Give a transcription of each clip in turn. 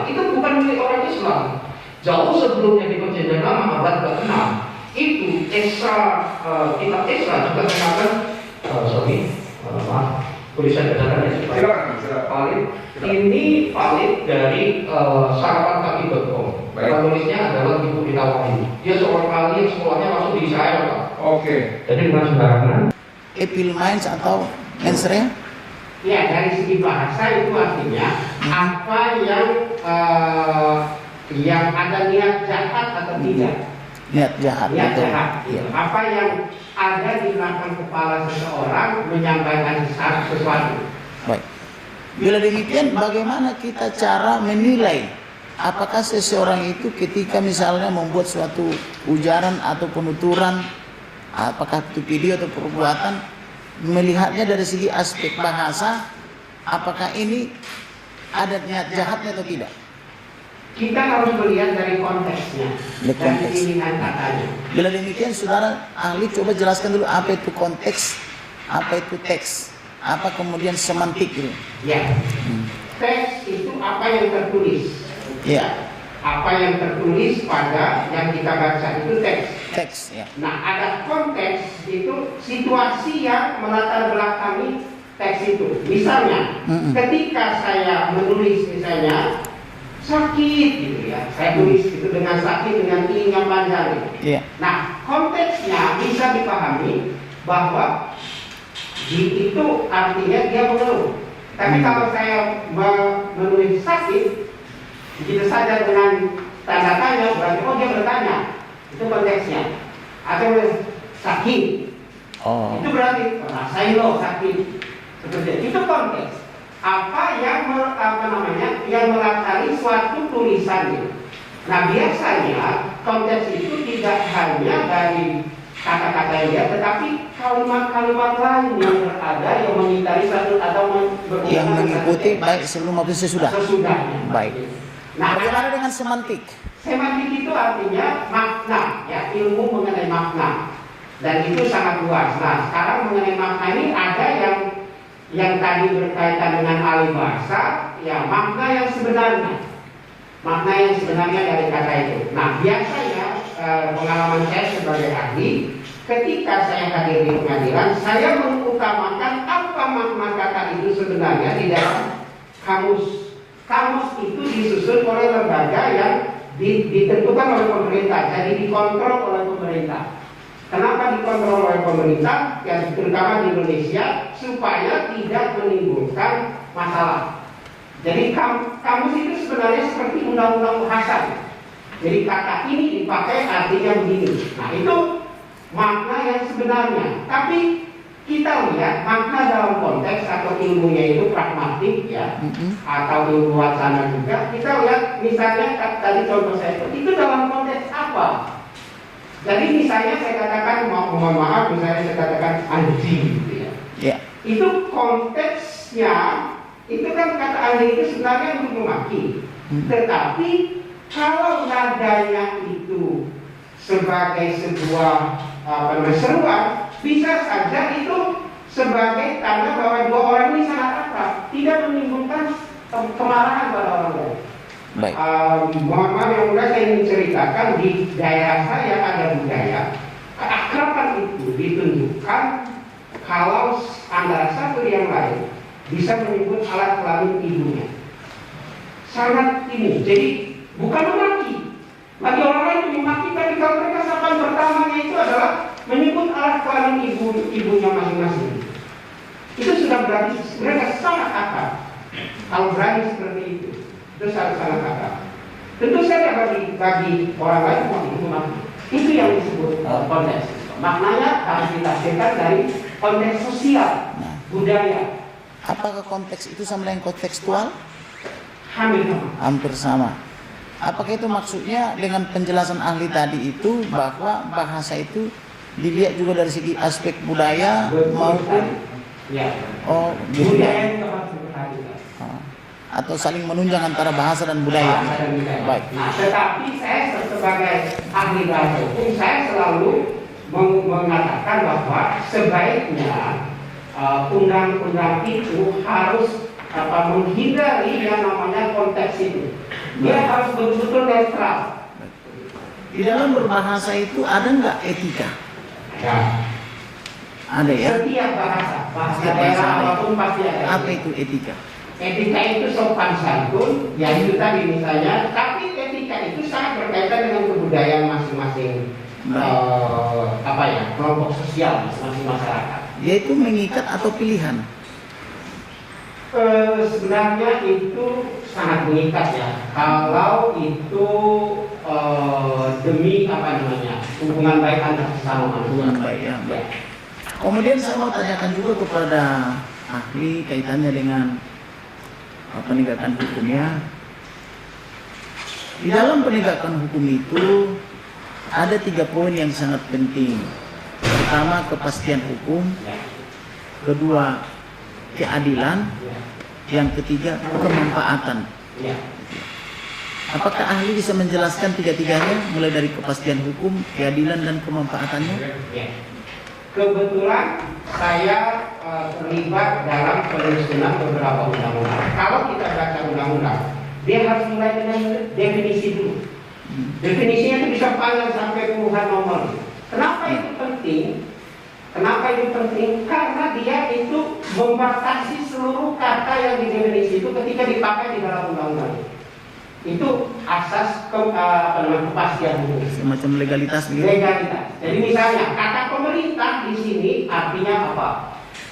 Islam. Itu bukan milik orang Islam. Jauh sebelumnya di Perjanjian Lama abad ke-6 itu kitab Esra juga mengatakan boleh saya bacakan ya supaya valid. Ini valid dari sarapankaki.com. Penulisnya adalah Ibu Rita Wahyu. Dia seorang ahli yang sekolahnya masuk di Israel, Pak. Oke. Jadi dengan sembarangan. Epil minds atau mensre? Ya, dari segi bahasa itu artinya apa yang ada niat jahat atau tidak. Niat jahat. Niat betul. jahat. Ya. Apa yang ada di belakang kepala seseorang menyampaikan sesuatu. Baik. Bila demikian, bagaimana kita cara menilai apakah seseorang itu ketika misalnya membuat suatu ujaran atau penuturan, apakah itu video atau perbuatan, melihatnya dari segi aspek bahasa, apakah ini ada niat jahatnya atau tidak? Kita harus melihat dari konteksnya, dari pilihan katanya. Bila demikian, saudara ahli coba jelaskan dulu apa itu konteks, apa itu teks, apa kemudian semantik itu. Ya, teks itu apa yang tertulis. Ya. Apa yang tertulis pada yang kita baca itu teks. Teks. Ya. Nah, ada konteks itu situasi yang melatar belakangi teks itu. Misalnya, ketika saya menulis misalnya sakit gitu ya, saya tulis itu dengan sakit dengan i yang panjang. Iya. Nah, konteksnya bisa dipahami bahwa itu artinya dia mengeluh. Tapi kalau saya menulis sakit begitu saja dengan tanda tanya, berarti oh dia bertanya. Itu konteksnya. Atau sakit. Oh. Itu berarti rasain lo sakit. Seperti itu konteks. Apa yang yang melatari suatu tulisan. Nah, biasanya konteks itu tidak hanya dari kata-kata yang dia, tetapi kalimat-kalimat lain yang berada yang mengitari satu atau yang mengikuti baik sebelum maupun sesudah. Sesudahnya. Baik. Nah, bagaimana dengan semantik? Semantik itu artinya makna, ya, ilmu mengenai makna, dan itu sangat luas. Nah, sekarang mengenai makna ini ada yang tadi berkaitan dengan ahli bahasa, ya, makna yang sebenarnya. Makna yang sebenarnya dari kata itu. Nah, biasanya pengalaman saya sebagai ahli, ketika saya hadir di pengadilan, saya mengutamakan apa makna kata itu sebenarnya di dalam kamus. Kamus itu disusun oleh lembaga yang ditentukan oleh pemerintah, jadi dikontrol oleh pemerintah. Kenapa dikontrol oleh pemerintah? Ya, terutama di Indonesia, supaya tidak menimbulkan masalah. Jadi kamus itu sebenarnya seperti undang-undang bahasa. Jadi kata ini dipakai artinya begini. Nah, itu makna yang sebenarnya. Tapi kita lihat makna dalam konteks atau ilmunya itu pragmatik, ya, atau ilmu wacana juga. Kita lihat misalnya tadi contoh saya itu dalam konteks apa? Jadi misalnya saya katakan, mohon maaf, misalnya saya katakan anjing, gitu ya. Yeah. Itu konteksnya, itu kan kata anjing itu sebenarnya untuk memaki. Tetapi kalau nadanya itu sebagai sebuah seruan, bisa saja itu sebagai tanda bahwa dua orang ini sangat akrab, tidak menimbulkan kemarahan pada orang lain. Baik. Mohon maaf yang mudah saya ingin ceritakan, di daerah saya ada budaya keakraban itu ditunjukkan kalau antara satu yang lain bisa menyebut alat kelamin ibunya. Sangat ini, jadi bukan memaki. Bagi orang lain itu memaki, tapi kalau mereka sapaan pertamanya itu adalah menyebut alat kelamin ibunya masing-masing. Itu sudah berarti mereka sangat akrab. Kalau berani seperti itu sangat akrab. Tentu saja bagi orang lain itu mati. Itu yang disebut konteks. Maknanya harus ditafsirkan dari konteks sosial, budaya. Apakah konteks itu sama dengan kontekstual? Hampir sama. Apakah itu maksudnya dengan penjelasan ahli tadi itu bahwa bahasa itu dilihat juga dari segi aspek budaya maupun budaya atau saling menunjang antara bahasa dan budaya. Baik. Nah, tetapi saya sebagai ahli bahasa hukum, saya selalu mengatakan bahwa sebaiknya undang-undang itu harus menghindari yang namanya konteks itu. Dia harus betul-betul netral. Di dalam berbahasa itu ada nggak etika? Ya. Ada ya? Setiap bahasa Setiap daerah bahasa ada. apapun pasti ada. Apa itu etika? Etika itu sopan santun, ya itu tadi misalnya. Tapi etika itu sangat berkaitan dengan kebudayaan masing-masing kelompok sosial masing-masing masyarakat. Dia itu mengikat atau pilihan? Sebenarnya itu sangat mengikat ya. Kalau itu demi hubungan baik antar sesama manusia. Hubungan baik ya. Baik. Kemudian saya mau tanyakan juga kepada ahli kaitannya dengan penegakan hukumnya. Di dalam penegakan hukum itu ada 3 poin yang sangat penting. Pertama, kepastian hukum. Kedua, keadilan. Yang ketiga, kemanfaatan. Apakah ahli bisa menjelaskan 3-tiganya, mulai dari kepastian hukum, keadilan, dan kemanfaatannya? Kebetulan saya terlibat dalam penyusunan beberapa undang-undang. Kalau kita baca undang-undang, dia harus mulai dengan definisi dulu. Definisinya itu bisa panjang sampai puluhan nomor. Kenapa itu penting? Kenapa itu penting? Karena dia itu membatasi seluruh kata yang di definisi itu ketika dipakai di dalam undang-undang. Itu asas kepastian hukum. Semacam legalitas gitu. Legalitas. Jadi misalnya kata pemerintah di sini artinya apa?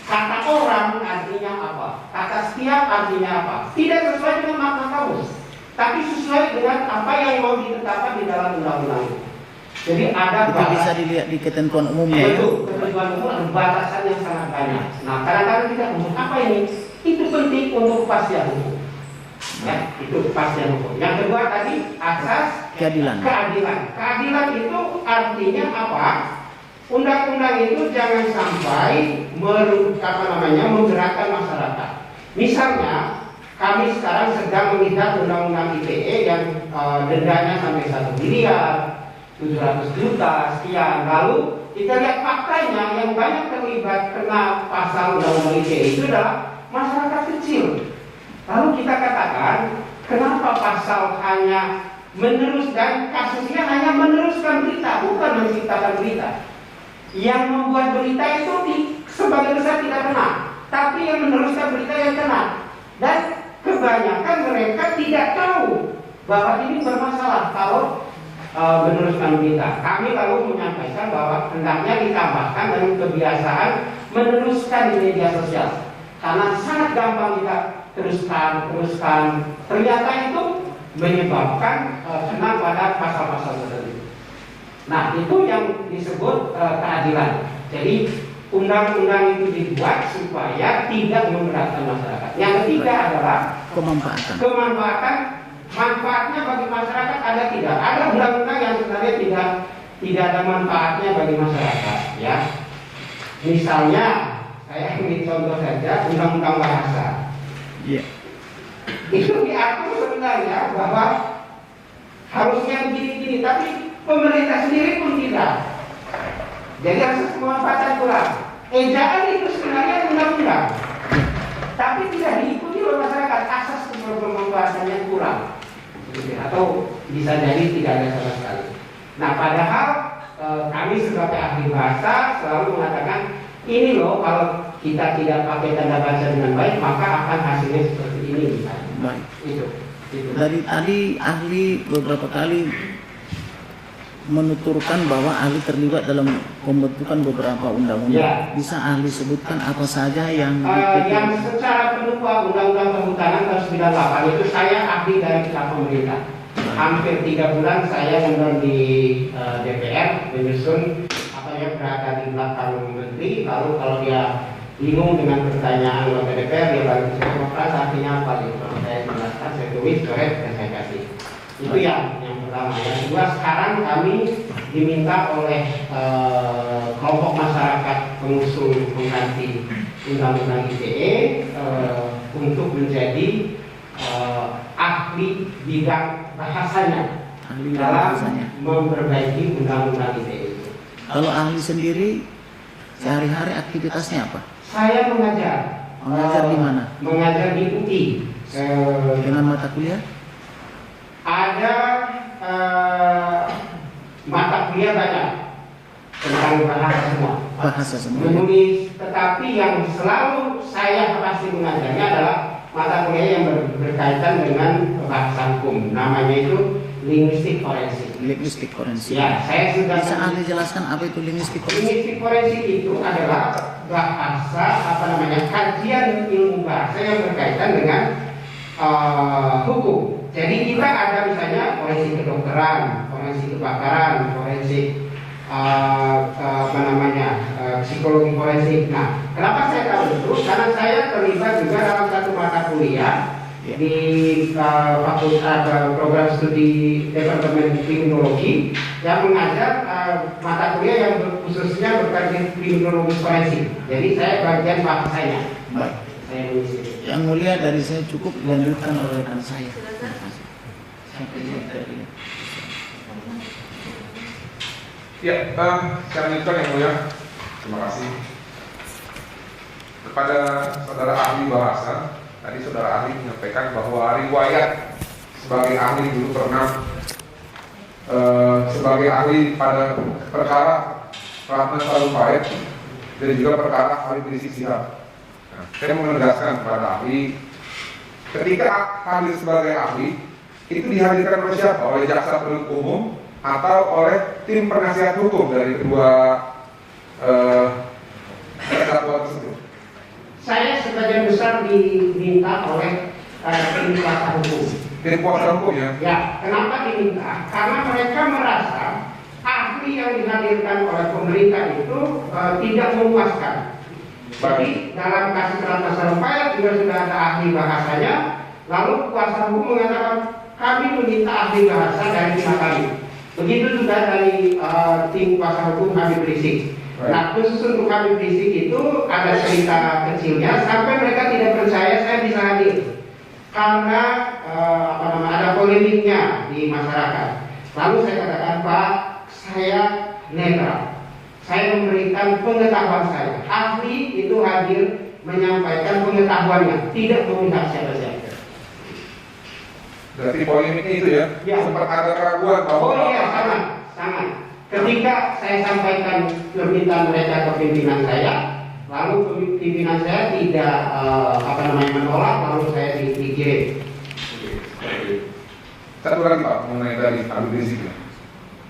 Kata orang artinya apa? Kata setiap artinya apa? Tidak sesuai dengan makna kamus, tapi sesuai dengan apa yang mau ditetapkan di dalam undang-undang. Jadi ada Itu bisa dilihat di ketentuan umumnya. Itu ketentuan umum ada batasan yang sangat banyak. Nah, kadang-kadang kita untuk apa ini? Itu penting untuk kepastian hukum. Ya, itu kepastian hukum. Yang kedua tadi asas Keadilan. Keadilan itu artinya apa? Undang-undang itu jangan sampai menggerakkan masyarakat. Misalnya kami sekarang sedang melihat undang-undang ITE yang dendanya sampai 1 miliar, 700 juta sekian. Lalu kita lihat faktanya yang banyak terlibat kena pasal undang-undang ITE itu adalah masyarakat kecil. Lalu kita katakan, kenapa pasal hanya meneruskan kasusnya hanya meneruskan berita, bukan menciptakan berita. Yang membuat berita itu sebagian besar tidak kena, tapi yang meneruskan berita yang kena. Dan kebanyakan mereka tidak tahu bahwa ini bermasalah kalau meneruskan berita. Kami lalu menyampaikan bahwa hendaknya ditambahkan dengan kebiasaan meneruskan di media sosial, karena sangat gampang kita teruskan. Ternyata itu menyebabkan kena pada pasal-pasal tertentu. Nah, itu yang disebut keadilan. Jadi undang-undang itu dibuat supaya tidak memberatkan masyarakat. Yang ketiga adalah kemanfaatan. Manfaatnya bagi masyarakat ada tidak? Ada undang-undang yang sebenarnya tidak ada manfaatnya bagi masyarakat. Ya, misalnya saya ambil contoh saja undang-undang bahasa. Itu diatur sebenarnya bahwa harusnya begini-begini, tapi pemerintah sendiri pun tidak. Jadi asas kemanfaatan kurang. Ejaan itu sebenarnya undang-undang, tapi tidak diikuti oleh masyarakat. Asas kemanfaatannya kurang, atau bisa jadi tidak ada sama sekali. Nah, padahal kami sebagai ahli bahasa selalu mengatakan ini loh, kalau kita tidak pakai tanda baca dengan baik, maka akan hasilnya seperti ini. Baik. Itu. Dari tadi ahli beberapa kali menuturkan bahwa ahli terlibat dalam pembentukan beberapa undang-undang. Ya. Bisa ahli sebutkan apa saja yang yang secara penuh Undang-Undang Kehutanan tahun 98 itu saya ahli dari pihak pemerintah. Hampir 3 bulan saya menonton di DPR menyusun apa yang berada di belakang menteri. Lalu kalau dia bingung dengan pertanyaan anggota DPR, dia balik ke saya, artinya apa? Kalau saya jelaskan, saya tulis, coret, dan saya kasih. Itu yang pertama. Yang kedua, sekarang kami diminta oleh kelompok masyarakat pengusung pengganti Undang-Undang ITE untuk menjadi ahli bidang bahasanya dalam memperbaiki Undang-Undang ITE itu. Kalau ahli sendiri sehari-hari aktivitasnya apa? Saya mengajar. Mengajar di mana? Mengajar di UI. Dengan mata kuliah? Ada mata kuliah banyak tentang bahasa semua. Bahasa semua. Menulis, tetapi yang selalu saya pasti mengajarnya adalah mata kuliah yang berkaitan dengan bahasa hukum. Namanya itu linguistik forensik. Linguistik forensik. Ya, saya sudah. Bisa ahli jelaskan apa itu linguistik forensik? Linguistik forensik itu adalah bahasa kajian ilmu bahasa yang berkaitan dengan hukum. Jadi kita ada misalnya forensik kedokteran, forensik kebakaran, forensik psikologi forensik. Nah, kenapa saya tahu itu? Karena saya terlibat juga dalam satu mata kuliah di fakultas program studi Departemen Kriminologi yang mengajar mata kuliah yang khususnya berkaitan kriminologi forensik. Jadi saya bagian bahasanya. Baik. Saya nulis itu. Yang mulia dari saya cukup dilanjutkan oleh rekan saya. Sampai dari Ya, saya lanjutkan yang mulia. Terima kasih kepada saudara ahli bahasa. Tadi saudara ahli menyampaikan bahwa riwayat sebagai ahli dulu pernah sebagai ahli pada perkara Ratna Sarumpait dan juga perkara ahli Rizik Sihab. Nah, saya menegaskan kepada ahli, ketika hadir sebagai ahli itu dihadirkan oleh siapa? Oleh jaksa penuntut umum atau oleh tim penasihat hukum dari kedua terdakwa tersebut? Saya sebagian besar diminta oleh tim kuasa hukum. Tim kuasa hukum ya? Ya, kenapa diminta? Karena mereka merasa ahli yang dihadirkan oleh pemerintah itu tidak memuaskan. Jadi dalam kasus Ratna Sarumpait juga sudah ada ahli bahasanya. Lalu kuasa hukum mengatakan kami meminta ahli bahasa dari pihak kami. Begitu juga dari tim kuasa hukum Habib Rizik. Nah, khusus untuk Habib Rizik itu ada cerita kecilnya sampai mereka tidak percaya saya bisa hadir karena ada polemiknya di masyarakat. Lalu saya katakan, Pak, saya netral. Saya memberikan pengetahuan saya. Ahli itu hadir menyampaikan pengetahuannya, tidak memihak siapa-siapa. Berarti polemiknya itu ya? Ya. Sempat ada keraguan bahwa Oh iya, sangat. Ketika saya sampaikan permintaan mereka ke pimpinan saya, lalu pimpinan saya tidak menolak, lalu saya dikirim. Satu lagi Pak, mengenai dari Habib Rizik.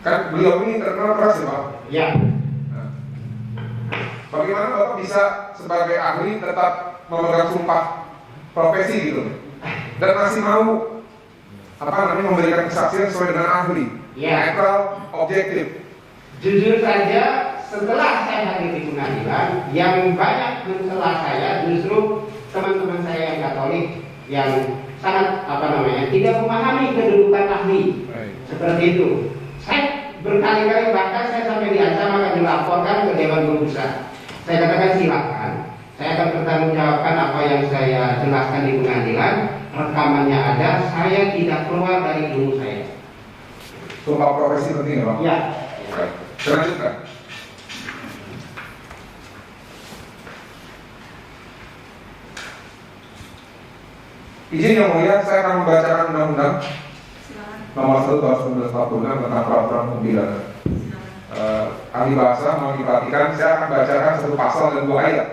Kan beliau ini terkenal keras ya Pak? Ya. Nah, bagaimana Bapak bisa sebagai ahli tetap memegang sumpah profesi gitu? Dan masih mau memberikan kesaksian sesuai dengan ahli, netral, objektif. Jujur saja, setelah saya hadir di pengadilan, yang banyak mencela saya justru teman-teman saya yang Katolik yang sangat tidak memahami kedudukan ahli. Seperti itu. Saya berkali-kali bahkan saya sampai diancam akan dilaporkan ke Dewan Pengusaha. Saya katakan silakan, saya akan bertanggungjawabkan apa yang saya jelaskan di pengadilan. Rekamannya ada, saya tidak keluar dari ilmu saya. Sumpah profesi penting ya Pak? Ya. Selanjutnya. Izin yang mulia, saya akan membacakan undang-undang nomor 1 tahun 1946 tentang peraturan pembidana. Ahli bahasa mau diperhatikan, saya akan bacakan satu pasal dan 2 ayat.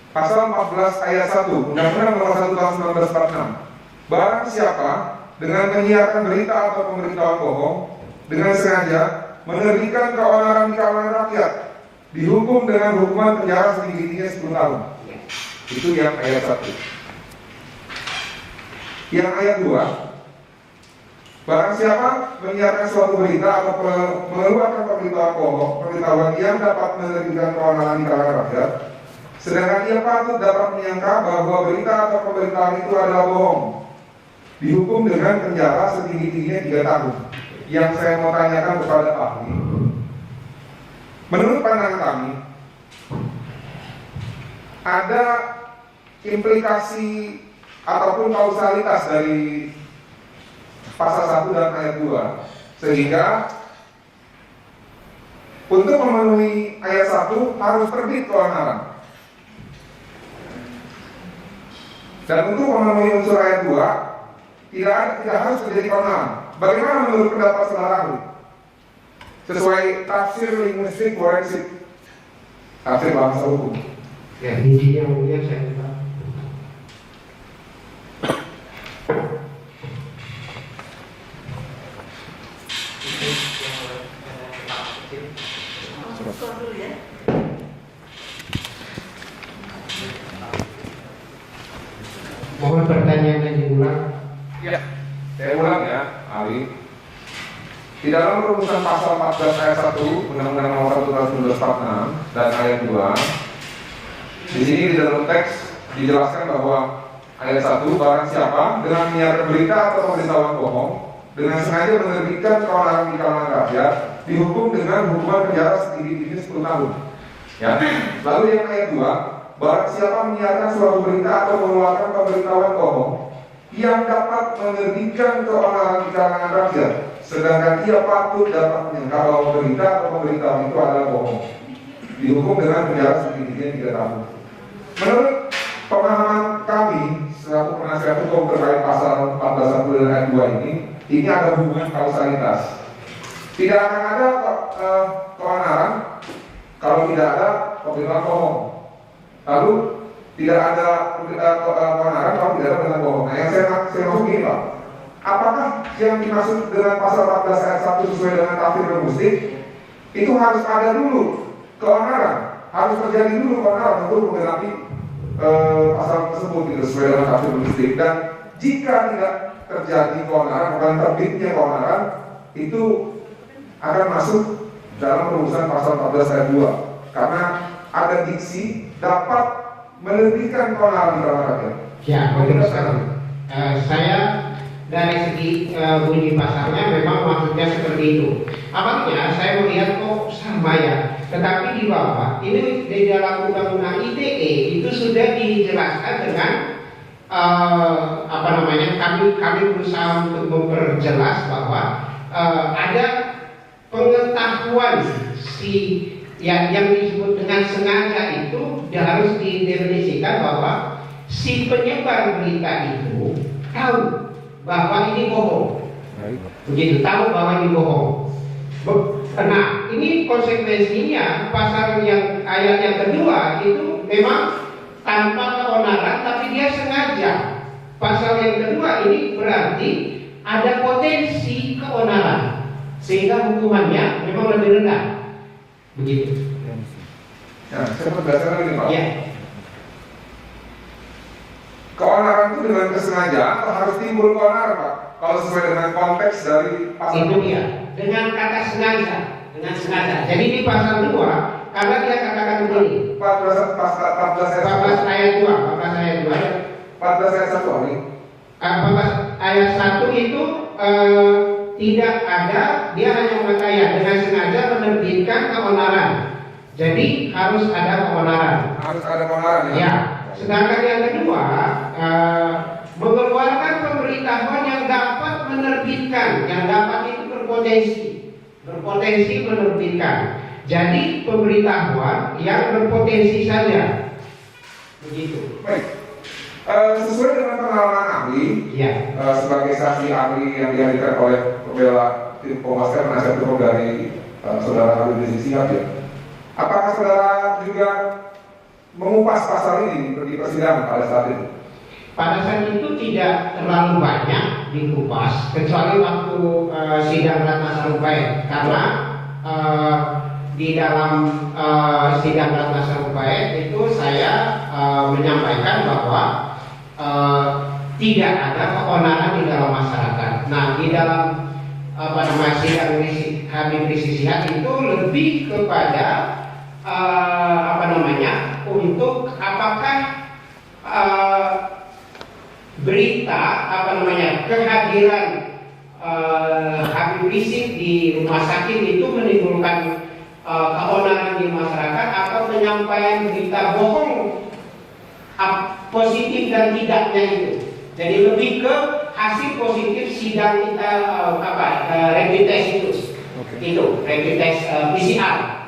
Pasal 14 ayat 1 Undang-Undang nomor 1 tahun 1946. Barang siapa dengan menyiarkan berita atau pemberitahuan bohong dengan sengaja menerbitkan keonaran di kalangan rakyat dihukum dengan hukuman penjara setinggi-tingginya 10 tahun. Itu yang ayat 1. Yang ayat 2, barang siapa menyiarkan suatu berita atau mengeluarkan pemberitahuan yang dapat menerbitkan keonaran di kalangan rakyat, sedangkan ia patut dapat menyangka bahwa berita atau pemberitaan itu adalah bohong, dihukum dengan penjara setinggi-tingginya 3 tahun. Yang saya mau tanyakan kepada ahli, menurut pandangan kami, ada implikasi ataupun kausalitas dari pasal 1 dan ayat 2, sehingga untuk memenuhi ayat 1 harus terbit keonaran. Dan untuk memenuhi unsur ayat 2 tidak harus terjadi keonaran. Bagaimana menurut pendapat saudara ahli? Sesuai tafsir linguistik forensik, tafsir bahasa hukum. Ya, intinya mulia saya minta. Mohon pertanyaannya diulang. Ya, saya ulang ya, ahli. Di dalam rumusan pasal 14 ayat 1 Undang-Undang Nomor 1 Tahun 1946 dan ayat 2, di sini di dalam teks dijelaskan bahwa ayat 1, barang siapa dengan menyiarkan berita atau pemberitahuan bohong dengan sengaja menerbitkan keonaran di kalangan rakyat dihukum dengan hukuman penjara setinggi-tingginya 10 tahun. Ya. Lalu yang ayat 2, barang siapa menyiarkan suatu berita atau mengeluarkan pemberitahuan bohong yang dapat menerbitkan keonaran di kalangan rakyat, sedangkan ia patut dapat menyangka bahwa berita atau pemberitahuan itu adalah bohong, dihukum dengan penjara setinggi-tingginya 3 tahun. Menurut pemahaman kami selaku penasihat hukum terkait pasal 14 dan ayat 2 ini ada hubungan kausalitas. Tidak akan ada keonaran kalau tidak ada pemberitahuan bohong. Lalu tidak ada keonaran kalau tidak ada pemberitahuan bohong. Nah, yang saya maksud gini Pak, apakah yang dimaksud dengan pasal 14 ayat 1 sesuai dengan tafsir linguistik itu harus ada dulu keonaran, harus terjadi dulu keonaran untuk menggenapi pasal tersebut itu sesuai dengan tafsir linguistik. Dan jika tidak terjadi keonaran, bukan terbitnya keonaran, itu akan masuk dalam rumusan pasal 14 ayat 2 karena ada diksi dapat menerbitkan keonaran di kalangan rakyat. Ya, betul sekali. Saya dari segi bunyi pasalnya memang maksudnya seperti itu. Apalagi saya melihat kok sama ya. Tetapi di bawah ini di dalam undang-undang ITE itu sudah dijelaskan dengan kami berusaha untuk memperjelas bahwa ada pengetahuan yang disebut dengan sengaja itu harus didefinisikan bahwa si penyebar berita itu tahu bahwa ini bohong. Begitu, tahu bahwa ini bohong. Nah, ini konsekuensinya pasal yang ayat yang kedua itu memang tanpa keonaran tapi dia sengaja. Pasal yang kedua ini berarti ada potensi keonaran sehingga hukumannya memang lebih rendah. Begitu. Nah, saya berdasarkan ini Pak. Ya. Keonaran itu dengan kesengajaan atau harus timbul keonaran Pak? Kalau sesuai dengan konteks dari pasal itu dia, dengan kata sengaja, dengan sengaja. Jadi di pasal 2, karena dia katakan begini. 14 ayat 14 ayat 2, 14 ayat 2 ya. 14 ayat 1 ini. 14 ayat 1 itu tidak ada, dia hanya mengatakan ya, dengan sengaja menerbitkan keonaran. Jadi harus ada keonaran. Harus ada keonaran ya. Ya. Sedangkan yang kedua, mengeluarkan pemberitahuan yang dapat menerbitkan, yang dapat itu berpotensi menerbitkan. Jadi pemberitahuan yang berpotensi saja. Begitu. Baik. Sesuai dengan pengalaman ahli, Ya. sebagai saksi ahli yang dihadirkan oleh pembela tim Kompas penasihat hukum dari saudara Habib Rizik Sihab ya. Apakah saudara juga mengupas pasal ini di persidangan pada saat itu? Pada saat itu tidak terlalu banyak dikupas, kecuali waktu sidang Ratna Sarumpait, karena di dalam sidang Ratna Sarumpait itu saya menyampaikan bahwa tidak ada keonaran di dalam masyarakat. Nah, di dalam sidang Habib Rizik Sihab itu lebih kepada untuk apakah berita kehadiran Habib Rizik di rumah sakit itu menimbulkan keonaran di masyarakat atau penyampaian berita bohong positif dan tidaknya itu. Jadi lebih ke hasil positif sidang kita rapid test itu. Itu rapid test PCR.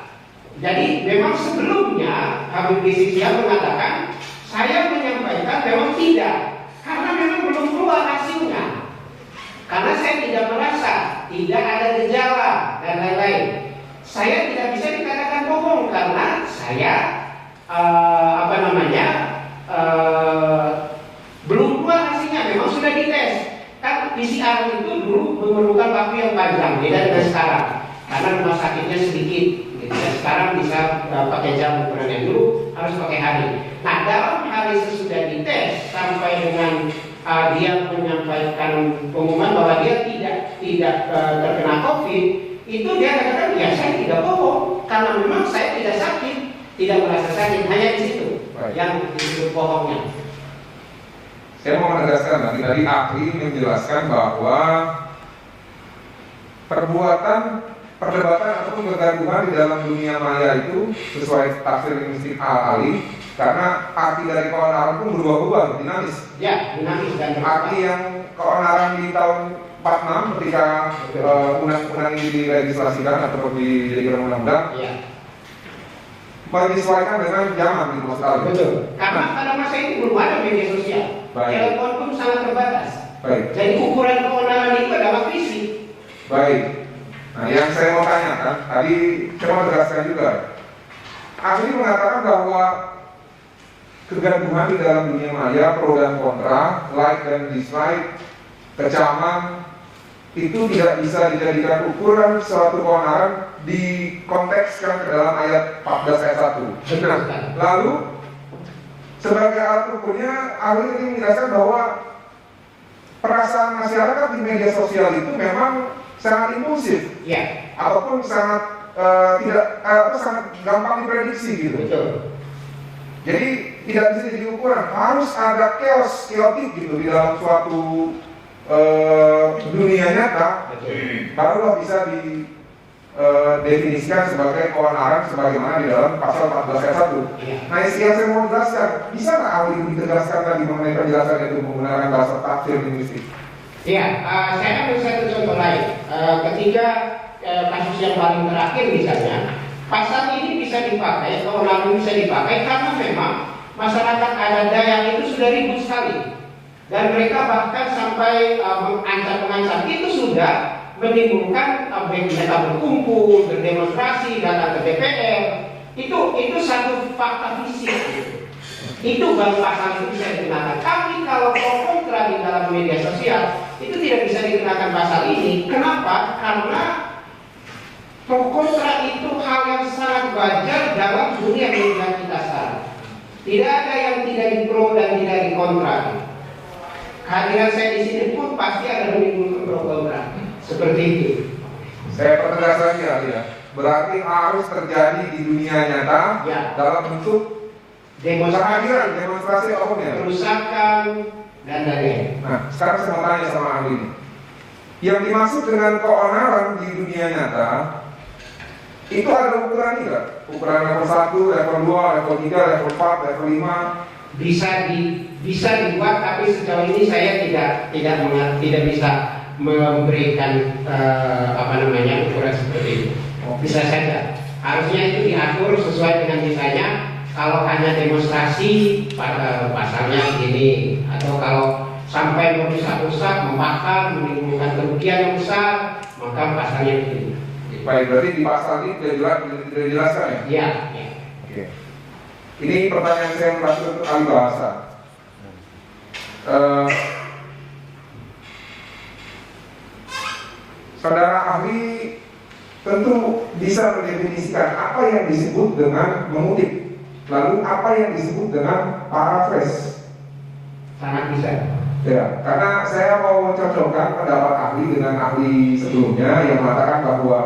Jadi memang sebelumnya Habib Rizik Sihab mengatakan saya menyampaikan memang tidak, karena memang belum keluar hasilnya. Karena saya tidak merasa, tidak ada gejala dan lain-lain. Saya tidak bisa dikatakan bohong karena saya belum keluar hasilnya, memang sudah dites. Kan PCR itu dulu memerlukan waktu yang panjang, beda dengan sekarang. Karena rumah sakitnya sedikit, gitu. Dan sekarang bisa pakai jam ukuran yang dulu harus pakai hari. Nah, dalam hari sesudah dites sampai dengan dia menyampaikan pengumuman bahwa dia tidak terkena COVID, itu dia katakan ya saya tidak bohong karena memang saya tidak sakit, tidak merasa sakit, hanya di situ yang disebut bohongnya. Saya mau menegaskan tadi ahli menjelaskan bahwa perdebatan ataupun kegaduhan di dalam dunia maya itu sesuai tafsir linguistik ahli, karena arti dari keonaran pun berubah-ubah, dinamis. Ya, dinamis dan arti yang keonaran di tahun 46 ketika undang-undang ini dilegislasikan ataupun dijadikan undang-undang, ya, menyesuaikan dengan zaman di masa lalu. betul. Karena pada masa itu belum ada media sosial. Telepon pun sangat terbatas. Baik. Jadi ukuran keonaran itu adalah fisik. Baik. Nah, yang saya mau tanyakan, tadi saya mau tegaskan juga. Ahli mengatakan bahwa kegaduhan di dalam dunia maya, pro dan kontra, like dan dislike, kecaman, itu tidak bisa dijadikan ukuran suatu keonaran dikontekskan ke dalam ayat 14 ayat 1. Nah, lalu sebagai alat ukurnya, ahli ini menjelaskan bahwa perasaan masyarakat di media sosial itu memang sangat impulsif, ya, ataupun sangat sangat gampang diprediksi gitu. betul. Jadi tidak bisa jadi ukuran, harus ada chaotic gitu di dalam suatu dunia nyata, barulah bisa didefinisikan sebagai keonaran sebagaimana di dalam pasal 14 ayat 1. Ya. Nah, yang saya mau jelaskan, bisa nggak ahli ditegaskan tadi mengenai penjelasan itu menggunakan bahasa tafsir linguistik? Iya, saya ambil satu contoh lain. Ketika kasus yang paling terakhir misalnya, pasal ini bisa dipakai, keonaran bisa dipakai karena memang masyarakat adat Dayak itu sudah ribut sekali. Dan mereka bahkan sampai mengancam itu sudah menimbulkan mereka berkumpul, berdemonstrasi, datang ke DPR. Itu satu fakta fisik. Itu baru pasal itu bisa dikenakan. Tapi kalau kontra di dalam media sosial itu tidak bisa dikenakan pasal ini. Kenapa? Karena kontra itu hal yang sangat wajar dalam dunia media kita sekarang. Tidak ada yang tidak di pro dan tidak di kontra. Kehadiran saya di sini pun pasti ada menimbulkan pro kontra. Seperti itu. Saya pertegas lagi ya. Berarti harus terjadi di dunia nyata, ya, dalam bentuk demonstrasi apapun ya, kerusakan dan lain-lain. Nah, sekarang saya mau tanya sama ahli ini. Yang dimaksud dengan keonaran di dunia nyata itu ada ukuran nggak? Ukuran level 1, level 2, level 3, level 4, level 5? Bisa dibuat, tapi sejauh ini saya tidak bisa memberikan ukuran seperti itu. Bisa saja. Harusnya itu diatur sesuai dengan misalnya kalau hanya demonstrasi pada pasalnya begini, atau kalau sampai merusak-rusak, membakar, menimbulkan kerugian yang besar, maka pasalnya begini. Baik, berarti di pasal ini tidak dijelaskan ya? Iya. Oke. Ini pertanyaan saya yang terakhir untuk ahli bahasa. Saudara ahli tentu bisa mendefinisikan apa yang disebut dengan mengutip, lalu apa yang disebut dengan paraphrase. Sangat bisa. Ya, karena saya mau mencocokkan pendapat ahli dengan ahli sebelumnya yang mengatakan bahwa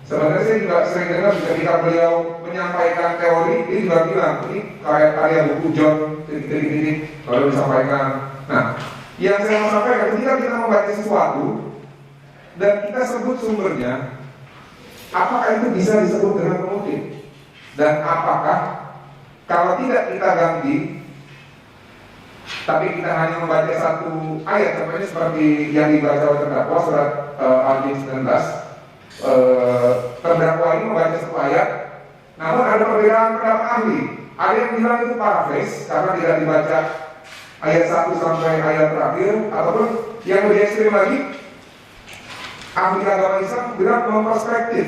sebenarnya saya juga sering dengar ketika beliau menyampaikan teori, dia juga bilang ini karya buku John titik-titik lalu disampaikan. Nah, yang saya mau sampaikan ketika kita membaca sesuatu dan kita sebut sumbernya, apakah itu bisa disebut dengan mengutip? Dan apakah kalau tidak kita ganti, tapi kita hanya membaca satu ayat, contohnya seperti yang dibaca oleh terdakwa surat Al-Jin 19, terdakwa ini membaca satu ayat, namun ada perbedaan pendapat ahli. Ada yang bilang itu paraphrase karena tidak dibaca ayat 1 sampai ayat terakhir, ataupun yang lebih ekstrim lagi ahli agama Islam bilang bahwa perspektif.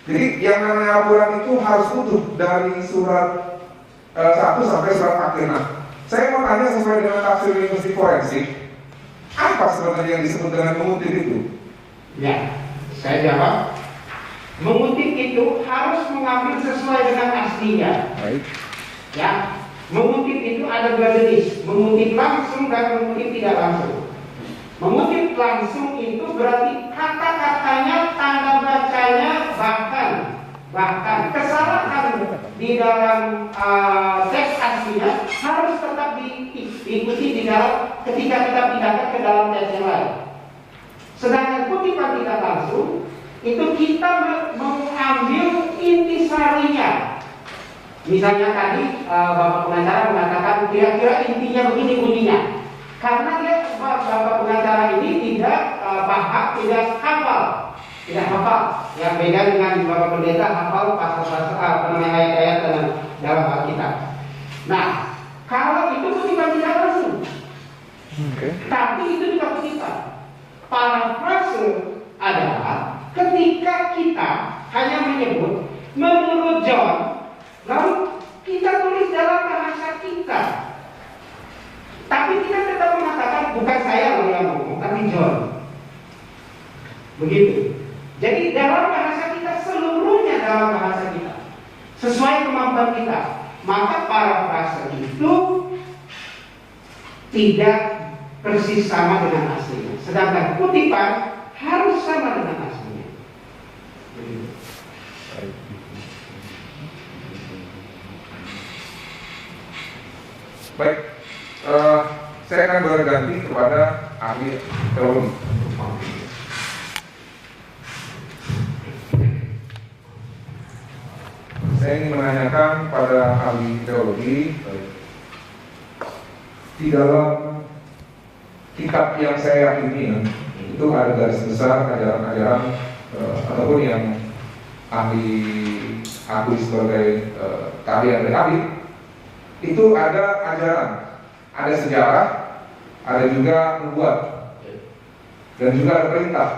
Jadi yang namanya Al-Quran itu harus utuh dari surat 1 sampai surat akhir. Nah, saya mau tanya sesuai dengan tafsir linguistik forensik, apa sebenarnya yang disebut dengan mengutip itu? Ya, saya jawab. Mengutip itu harus mengambil sesuai dengan aslinya. Baik. Ya, mengutip itu ada dua jenis, mengutip langsung dan mengutip tidak langsung. Mengutip langsung itu berarti kata-katanya, tanda bacanya, bahkan kesalahan di dalam teks aslinya harus tetap diikuti di dalam ketika kita pindahkan ke dalam teks yang lain. Sedangkan kutipan tidak langsung itu kita mengambil intisarinya. Misalnya tadi Bapak pengacara mengatakan kira-kira intinya begini bunyinya. Karena dia Bapak pengacara ini tidak paham, tidak hafal. Yang beda dengan Bapak pendeta hafal pasal-pasal ayat-ayat dalam Alkitab. Nah, kalau itu kutipan tidak langsung. Tapi itu juga kutipan. Parafrase adalah ketika kita hanya menyebut menurut John, lalu kita tulis dalam bahasa kita. Tapi kita tetap mengatakan bukan saya loh yang ngomong, tapi John. Begitu. Jadi dalam bahasa kita seluruhnya dalam bahasa kita sesuai kemampuan kita. Maka parafrase itu tidak persis sama dengan aslinya. Sedangkan kutipan harus sama dengan aslinya. Begitu. Baik, saya akan berganti kepada ahli teologi. Saya ingin menanyakan pada ahli teologi, di dalam kitab yang saya yakini itu ada garis besar ajaran-ajaran ataupun yang ahli akui sebagai keahlian dari ahli. Itu ada ajaran, ada sejarah, ada juga nubuat, dan juga ada perintah.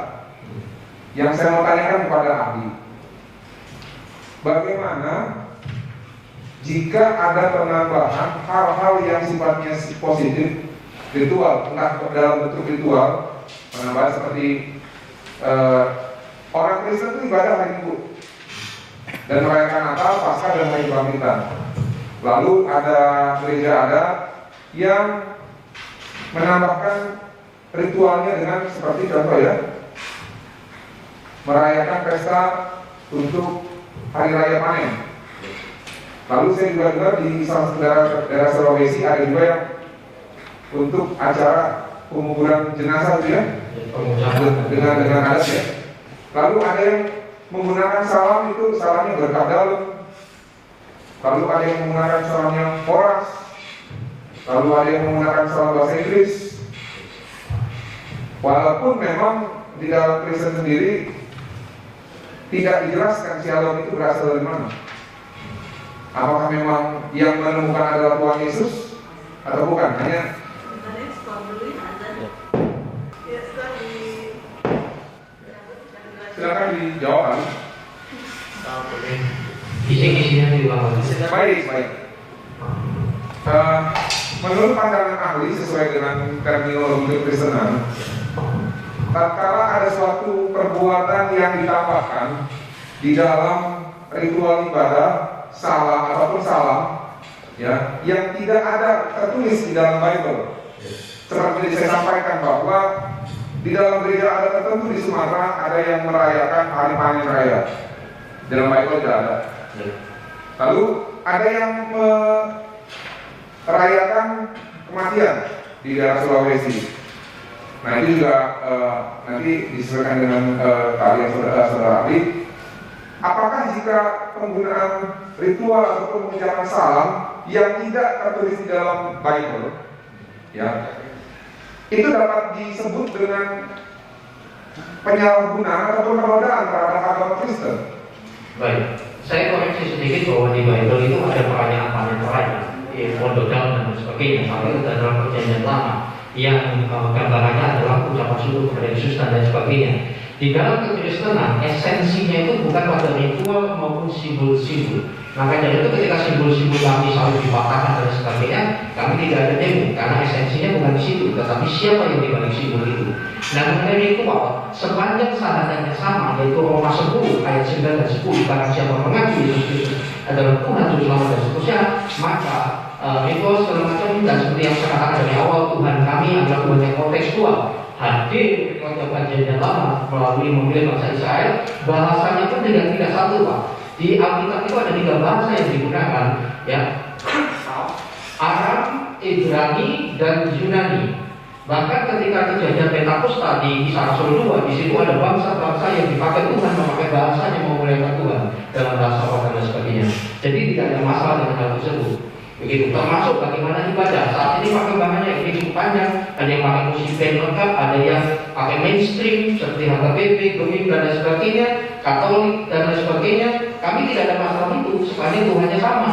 Yang saya mau tanyakan kepada ahli, bagaimana jika ada penambahan hal-hal yang sifatnya positif, ritual, entah dalam bentuk ritual, penambahan seperti orang Kristen itu ibadah hari Minggu dan merayakan Natal, Paskah, dan hari Kebangkitan. Lalu ada gereja yang menambahkan ritualnya dengan seperti contoh ya, merayakan pesta untuk hari raya panen. Lalu saya juga dengar di salah satu daerah Sulawesi ada juga yang untuk acara penguburan jenazah itu ya, dengan adat ya. Lalu ada yang menggunakan salam, itu salamnya berkah dalam. Lalu ada yang menggunakan salam yang horas. Lalu ada yang menggunakan salam bahasa Inggris. Walaupun memang di dalam Kristen sendiri tidak dijelaskan shalom itu berasal dari mana. Apakah memang yang menemukan adalah Tuhan Yesus atau bukan? Hanya silakan dijawab. Baik. Menurut pandangan ahli sesuai dengan terminologi kekristenan, tatkala ada suatu perbuatan yang ditambahkan di dalam ritual ibadah, salam ataupun salam, ya, yang tidak ada tertulis di dalam Bible. Seperti saya sampaikan bahwa di dalam gereja ada tertentu di Sumatera ada yang merayakan hari panen raya. Dalam Bible tidak ada. Lalu ada yang merayakan kematian di daerah Sulawesi. Nah itu juga nanti disesuaikan dengan kalian saudara ahli. Apakah jika penggunaan ritual ataupun mengucapkan salam yang tidak tertulis di dalam Bible, ya, itu dapat disebut dengan penyalahgunaan ataupun penodaan terhadap agama Kristen? Baik, saya koreksi sedikit bahwa di Bible itu ada perayaan panen raya, pondok daun dan sebagainya. Tapi itu adalah perjanjian lama yang gambarannya adalah ucapan syukur kepada Yesus dan lain sebagainya. Di dalam kekristenan, esensinya itu bukan pada ritual maupun simbol-simbol. Maka dari itu ketika simbol-simbol kami selalu dipatahkan dan sebagainya, kami tidak ada demo karena esensinya bukan di situ, tetapi siapa yang dibalik simbol itu. Nah, mengenai ritual, sepanjang syahadatnya sama, yaitu Roma 10 ayat 9 dan 10, karena siapa mengaku Yesus Kristus adalah Tuhan, Juru Selamat dan seterusnya, maka ritual segala macam dan seperti yang saya katakan dari awal, Tuhan kami adalah Tuhan yang kontekstual, hadir di perjanjian lama melalui memilih bangsa Israel. Bahasanya pun tidak satu, Pak. Di Alkitab itu ada 3 bahasa yang digunakan, ya, Aram, Ibrani, dan Yunani. Bahkan ketika kejadian Pentakosta di Kisah Rasul 2, di situ ada bangsa-bangsa yang dipakai Tuhan memakai bahasanya memuliakan Tuhan dalam bahasa Allah dan sebagainya. Jadi tidak ada masalah dengan hal tersebut. Begitu, termasuk bagaimana ibadah. Saat ini perkembangannya ini cukup panjang. Ada yang pakai musik band lengkap, ada yang pakai mainstream seperti HKBP, Gemim dan lain sebagainya, Katolik dan lain sebagainya. Kami tidak ada masalah itu, sepanjang Tuhannya sama.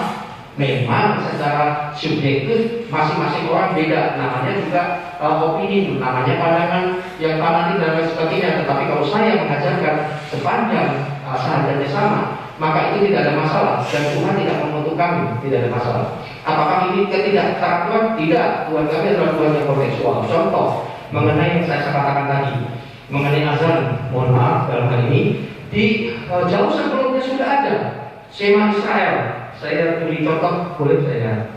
Memang secara subjektif masing-masing orang beda, namanya juga opini, namanya pandangan yang fanatik dan lain sebagainya. Tetapi kalau saya mengajarkan sepanjang syahadatnya sama, maka itu tidak ada masalah dan Tuhan tidak mengutuk kami, tidak ada masalah. Apakah ini ketidaktakuan? Tidak. Tuhan kami adalah Tuhan yang kontekstual. Contoh mengenai yang saya katakan tadi, mengenai azan, mohon maaf dalam hal ini di jauh sebelumnya sudah ada Shema Israel. Saya beri contoh, boleh saya?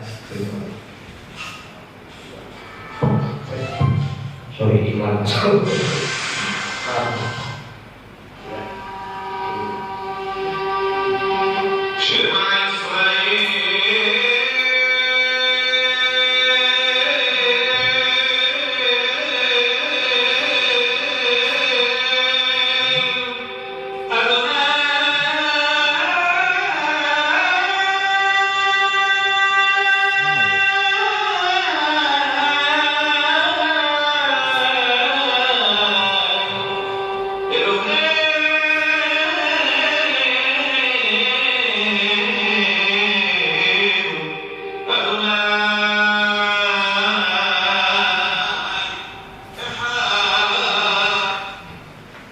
Sorry, iklan.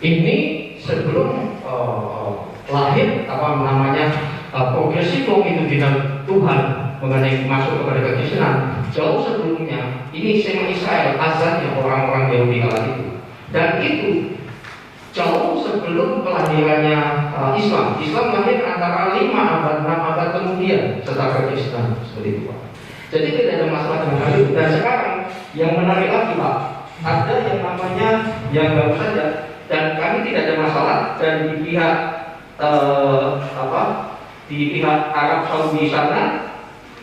Ini sebelum lahir progresif longitudinal Tuhan mengenai masuk kepada kekristenan, jauh sebelumnya ini Shema Israel, azannya orang-orang Yahudi kala itu, dan itu jauh sebelum kelahirannya Islam. Islam lahir antara 5 abad 6 abad kemudian setelah kekristenan, seperti itu, Pak. Jadi tidak ada masalah dengan hal itu. Dan sekarang yang menarik lagi, Pak, ada yang namanya yang baru saja. Dan kami tidak ada masalah, dan di pihak di pihak Arab Saudi sana,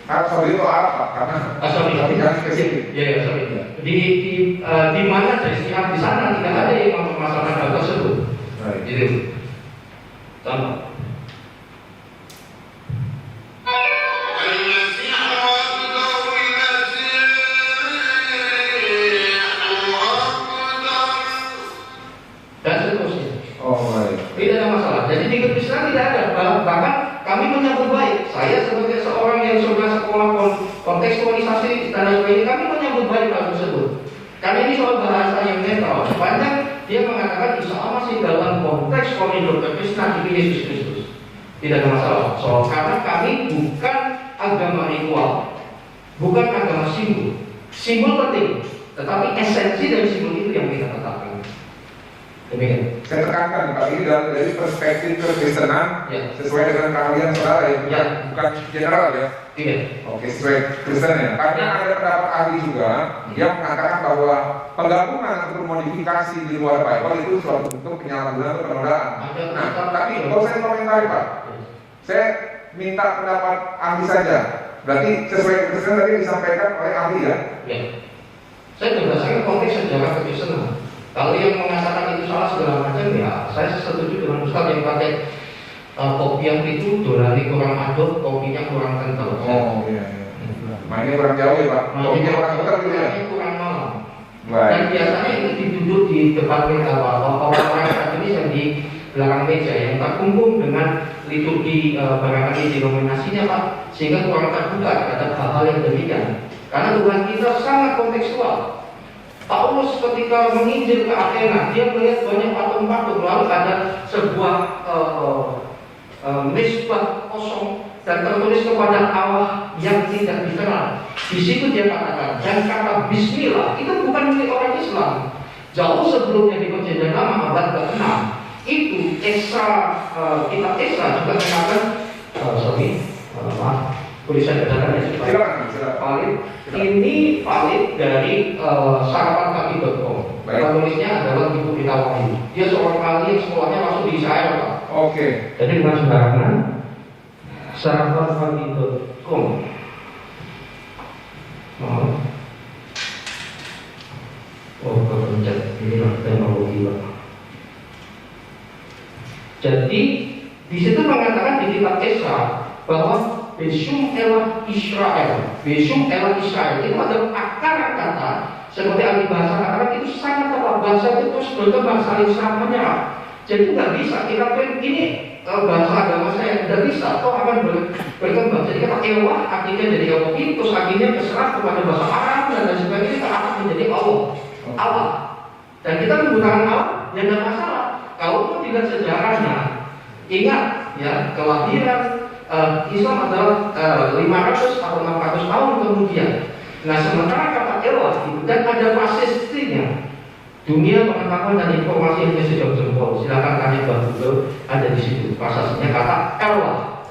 Arab Saudi itu Arab, Pak, karena sorry, di mana saya istirahat di sana tidak ada yang mempermasalahkan hal tersebut. Gitu. Contoh. Tidak ada masalah. Jadi di kekristenan tidak ada. Bahkan kami menyambut baik. Saya sebagai seorang yang sudah sekolah kontekstualisasi dan sebagainya, kami menyambut baik hal tersebut. Karena ini soal bahasa yang netral. Sepanjang dia mengatakan Isa masih dalam konteks koridor kekristenan di Yesus Kristus, tidak ada masalah. Karena kami bukan agama ritual, bukan agama simbol. Simbol penting, tetapi esensi dari simbol itu yang kita tetapkan. Demikian. Saya tekankan, Pak, ini dari perspektif kekristenan, ya, sesuai dengan keahlian saudara ya, bukan general ya. Iya. Oke, sesuai Kristen ya. Karena ada pendapat ahli juga yang mengatakan bahwa penggabungan atau modifikasi di luar Bible itu suatu bentuk penyalahgunaan atau penodaan. Nah, tapi kalau saya komentari, Pak, saya minta pendapat ahli saja. Berarti sesuai Kristen tadi disampaikan oleh ahli ya? Ya. Saya berdasarkan konteks sejarah kekristenan. Kalau yang mengatakan itu salah segala macam, ya saya setuju dengan Ustaz yang pakai kopi yang itu dolari kurang aduk, kopinya kurang kental. Oh iya. Mainnya kurang jauh ya, Pak. Kopinya kurang kental gitu ya. Kurang malam. Baik. Dan biasanya itu diduduk di depan meja, orang-orang akademis yang di belakang meja yang terkungkung dengan liturgi barangkali denominasinya, Pak, sehingga kurang terbuka terhadap hal-hal yang demikian. Karena Tuhan kita sangat kontekstual. Paulus ketika menginjil ke Athena, dia melihat banyak patung patung, lalu ada sebuah mesbah kosong dan tertulis kepada Allah yang tidak dikenal. Di situ dia katakan, dan kata Bismillah itu bukan milik orang Islam. Jauh sebelumnya di Perjanjian Lama abad ke-6 itu kitab Esra juga mengatakan, boleh saya bacakan ya supaya valid. Ini valid dari sarapankaki.com. Penulisnya adalah Ibu Rita Wahyu. Dia seorang ahli yang sekolahnya masuk di Israel, Pak. Oke. Jadi bukan sembarangan. Sarapankaki.com. Kepencet. Inilah teknologi, Pak. Jadi di situ mengatakan di kitab Esra bahwa Besum elah Israel. Besum elah Israel itu adalah akar kata seperti ahli bahasa katakan itu sangat tepat, bahasa itu terus berkembang saling serang menyerang. Jadi nggak bisa kita klaim ini bahasa agama saya, tidak bisa. Toh akan berkembang. Jadi kata elah artinya jadi Elohim, terus akhirnya keserah kepada bahasa Arab dan lain sebagainya, kita akan menjadi Allah. Dan kita menggunakan Allah, ya tidak masalah. Kalau tidak sejarahnya, ingat ya kelahiran Islam adalah 500 atau 600 tahun kemudian. Nah sementara kata elah itu dan ada prasestinya, dunia pengetahuan dan informasi yang sudah jempol. Silakan tanya Mbak Google, ada di situ prasestinya kata elah.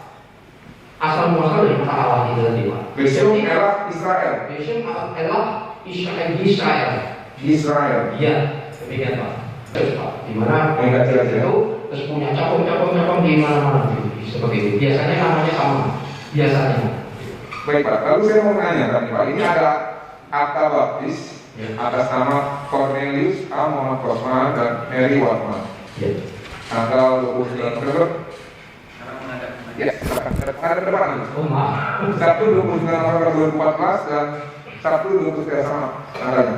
Asal muasal dari kata Allah itu tadi, Pak. Besum elah Israel. Besum elah Israel. Israel. Iya, demikian Pak. Terus Pak, di mana Enggak jelas ya. itu terus punya cabang di mana-mana seperti itu. Biasanya namanya sama. Biasanya. Baik Pak, lalu saya mau nanya tadi Pak, ini ada akta baptis atas nama Cornelius A. Muhammad Rosman dan Mary Watman. Ya. Tanggal 29 November. Ya, ada depan. Oh maaf. Sabtu 29 November 2014 dan Sabtu 23 sama tanggalnya.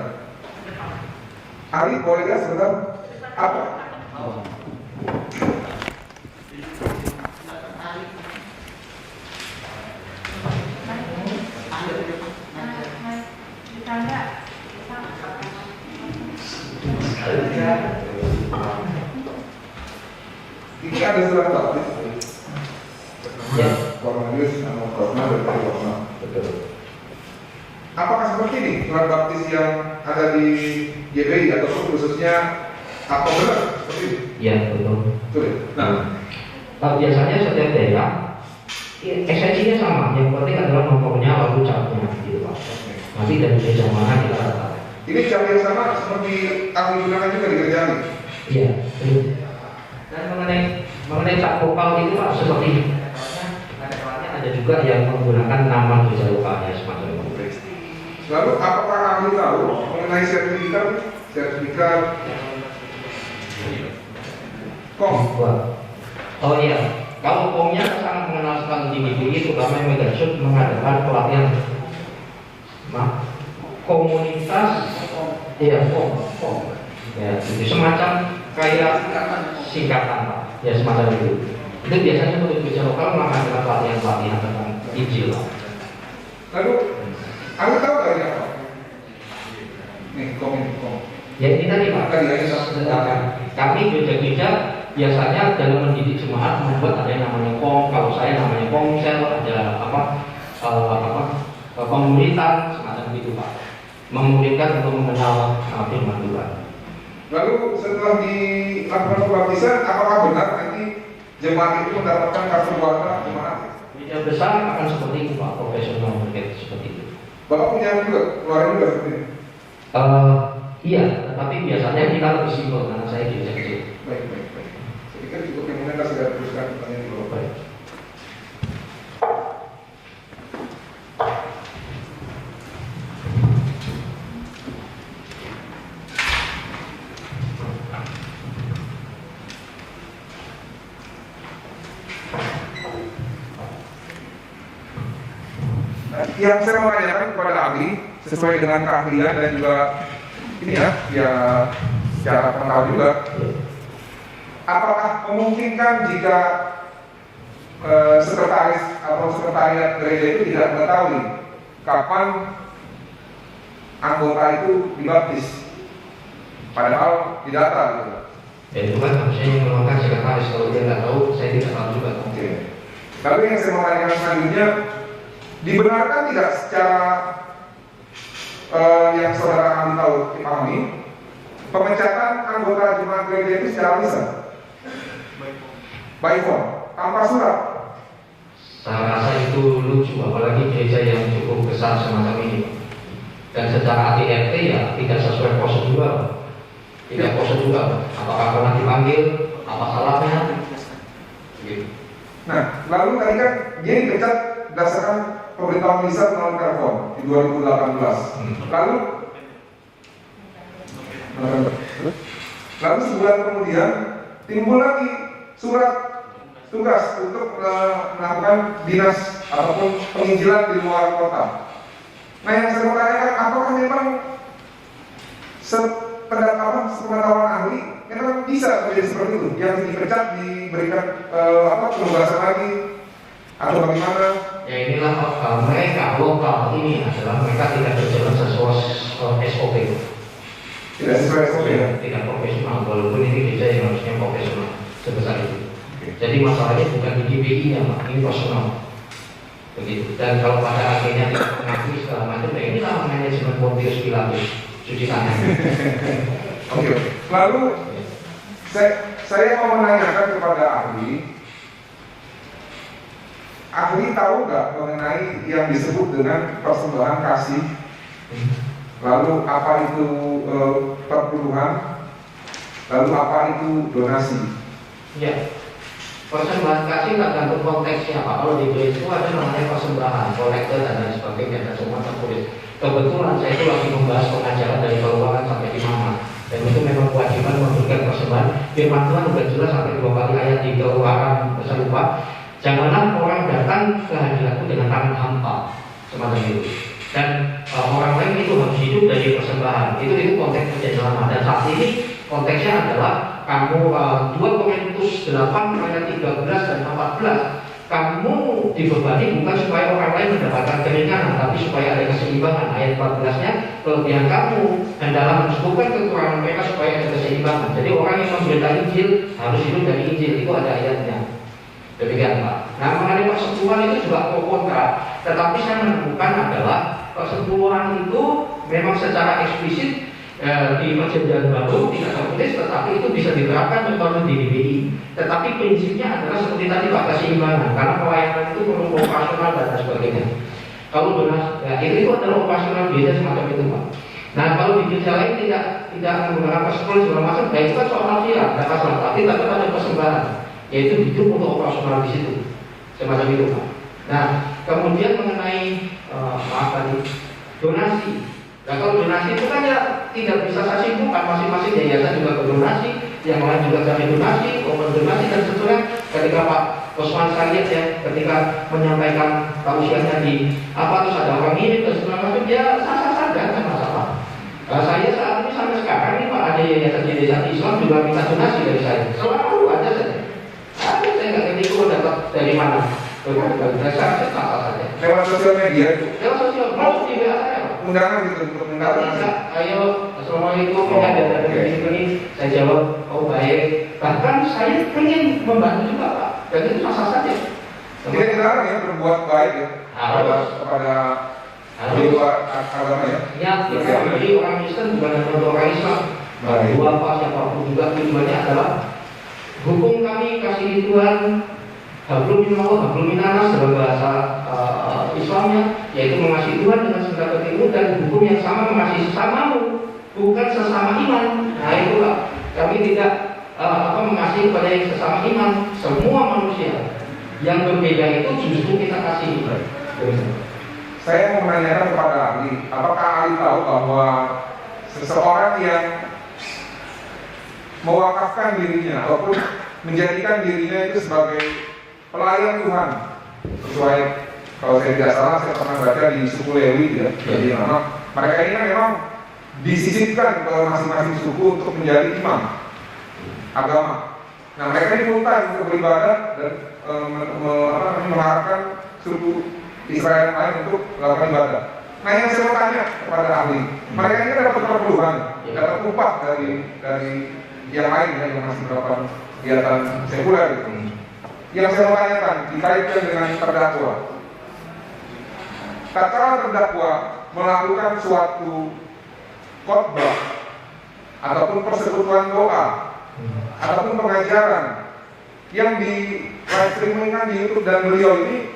Ali boleh lihat sebentar apa? Ini ada surat baptis. Ya. Cornelius sama Rosman dan Mary Watman. Betul. Apakah seperti ini surat baptis yang ada di YBI atau khususnya apa benar seperti ini? Ya betul. Betul. Nah, Biasanya setiap daerah esensinya sama. Yang penting adalah nomornya lalu capnya gitu Pak. Nanti dari gereja mana kita dapat. ini cara yang sama seperti ahli gunakan juga di gereja ini. Iya. Betul. Dan mengenai cap lokal itu Pak seperti ada juga yang menggunakan nama gereja lokalnya semacam itu. Lalu apakah ahli tahu mengenai sertifikat kom? Oh iya, kalau komnya sangat mengenal sekali di MIBI, terutama yang Megasud mengadakan pelatihan komunitas, ya kom, ya itu semacam kayak singkatan Pak, ya semacam itu. Itu biasanya untuk gereja lokal mengadakan pelatihan tentang Injil Pak. Lalu ahli tahu nggak ini apa? Nih kom. Ya ini tadi Pak, kami gereja-gereja biasanya dalam mendidik jemaat membuat ada yang namanya kom, kalau saya namanya komsel, ada pemuritan semacam itu Pak, memuridkan untuk mengenal firman Tuhan. Lalu setelah dilakukan pembaptisan, apakah benar nanti jemaat itu mendapatkan kartu warna jemaat? Gereja besar akan seperti itu Pak, profesional market seperti itu. Bapak punya juga, keluaran juga seperti ini? Iya, tetapi biasanya kita lebih simpel karena saya gereja kecil. Baik. Saya pikir cukup yang mulia sudah teruskan pertanyaan di bawah. Baik. Yang saya mau tanyakan kepada ahli sesuai dengan keahlian dan juga ini ya secara pengetahuan juga, apakah memungkinkan jika sekretaris atau sekretariat gereja itu tidak mengetahui kapan anggota itu dibaptis, padahal didata gitu. Ya itu kan harusnya yang melakukan sekretaris, kalau dia nggak tahu, saya tidak tahu juga. Oke. Lalu yang saya mau tanyakan selanjutnya, dibenarkan tidak secara yang saudara ahli tahu dipahami, pemecatan anggota jemaat gereja itu secara lisan, by phone, tanpa surat? Saya rasa itu lucu, apalagi gereja yang cukup besar semacam ini. Dan secara ADRT ya tidak sesuai prosedur. Tidak prosedur. Apakah pernah dipanggil? Apa salahnya? Gitu. Nah, lalu tadi kan dia dipecat berdasarkan pemberitahuan lisan melalui telepon di 2018. Lalu sebulan kemudian timbul lagi surat tugas untuk melakukan dinas ataupun penginjilan di luar kota. Nah, yang saya mau tanyakan, apakah memang sepengetahuan ahli memang bisa terjadi seperti itu? Yang dipecat diberikan penugasan lagi atau bagaimana? Ya inilah mereka lokal ini adalah mereka tidak berjalan sesuai SOP. Tidak sesuai SOP ya? Tidak profesional, walaupun ini gereja yang harusnya profesional sebesar itu. Jadi masalahnya bukan di GBI-nya, ini personal. Begitu. Dan kalau pada akhirnya tidak mengakui segala macam, ya inilah manajemen Pontius Pilatus, cuci tangan. Oke. Lalu saya mau menanyakan kepada ahli tahu nggak mengenai yang disebut dengan persembahan kasih? Lalu apa itu perpuluhan? Lalu apa itu donasi? Ya. Persembahan kasih tergantung konteksnya apa. Kalau di gereja itu ada namanya persembahan, kolektor dan lain sebagainya, dan semua tertulis. Kebetulan saya itu lagi membahas pengajaran dari keuangan sampai di mana, dan itu memang kewajiban memberikan persembahan. Firman Tuhan sudah jelas sampai 2 kali ayat di Keuangan saya lupa. Janganlah orang datang ke hadiratku dengan tangan hampa, semacam itu. Dan orang lain itu harus hidup dari persembahan. Itu konteks perjanjian lama. Dan saat ini konteksnya adalah kamu 2 Korintus 8 ayat 13 dan 14. Kamu dibebani bukan supaya orang lain mendapatkan keringanan, tapi supaya ada keseimbangan. Ayat 14-nya, kelebihan kamu dan dalam menyembuhkan kekurangan mereka supaya ada keseimbangan. Jadi orang yang memberitakan Injil harus hidup dari Injil. Itu ada ayatnya. Demikian Pak. Nah, mengenai persepuluhan itu juga pro kontra. Tetapi saya menemukan adalah persepuluhan itu memang secara eksplisit di perjanjian baru tidak tertulis, tetapi itu bisa diterapkan contohnya di DBI. Tetapi prinsipnya adalah seperti tadi Pak, keseimbangan, karena pelayanan itu perlu operasional dan sebagainya. Kalau donasi, ya, itu adalah operasional biasa semacam itu Pak. Nah, kalau di gereja lain tidak menggunakan persepuluhan segala macam, ya itu kan soal nafsiran, tidak masalah. Tapi tetap ada persembahan, yaitu hidup untuk operasional di situ, semacam itu Pak. Nah, kemudian mengenai donasi. Nah, kalau donasi itu kan ya tidak bisa saya simpulkan, masing-masing yayasan juga berdonasi, yang lain juga cari donasi, donasi dan seterusnya. Ketika Pak Osman Sayyid ya, ketika menyampaikan tausiahnya di terus ada orang ini dan segala macam, dia sah-sah saja, tidak masalah. Saya saat ini sampai sekarang ini Pak, ada yayasan Islam juga minta donasi dari saya, selalu ada saja. Saya nggak ngerti itu dapat dari mana. Saya sah-sah saja. Lewat sosial media itu? Lewat sosial, mau di WA saya. Undangan gitu untuk undangan. Ayo, assalamualaikum, ada ini, saya jawab, oh baik. Bahkan saya ingin membantu juga Pak, dan itu sah saja. Tidak dilarang ya berbuat baik ya kepada di luar agama ya. Ya, jadi orang Kristen bukan hanya untuk orang Islam. Bahwa apa siapapun juga tujuannya adalah hukum kami kasih Tuhan. Hablum minallah, hablum minanas dalam bahasa Islamnya, yaitu mengasihi Tuhan dengan segala hatimu, dan hukum yang sama mengasihi sesamamu, bukan sesama iman. Nah itulah kami tidak mengasihi kepada yang sesama iman, semua manusia. Yang berbeda itu justru kita kasih. Saya mau menanyakan kepada ahli, apakah ahli tahu bahwa seseorang yang mewakafkan dirinya ataupun menjadikan dirinya itu sebagai pelayan Tuhan, sesuai kalau saya tidak salah saya pernah baca di suku Lewi ya, jadi mereka ini kan memang disisipkan ke masing-masing suku untuk menjadi imam agama. Nah mereka ini full time untuk beribadah dan mengharapkan suku Israel yang lain untuk melakukan ibadah. Nah yang saya mau tanya kepada ahli, mereka ini kan dapat perpuluhan, dapat upah dari yang lain ya, yang masih melakukan kegiatan sekuler gitu. Yang saya mau tanyakan dikaitkan dengan terdakwa. Tatkala terdakwa melakukan suatu khotbah ataupun persekutuan doa ataupun pengajaran yang di live streamingkan di YouTube dan beliau ini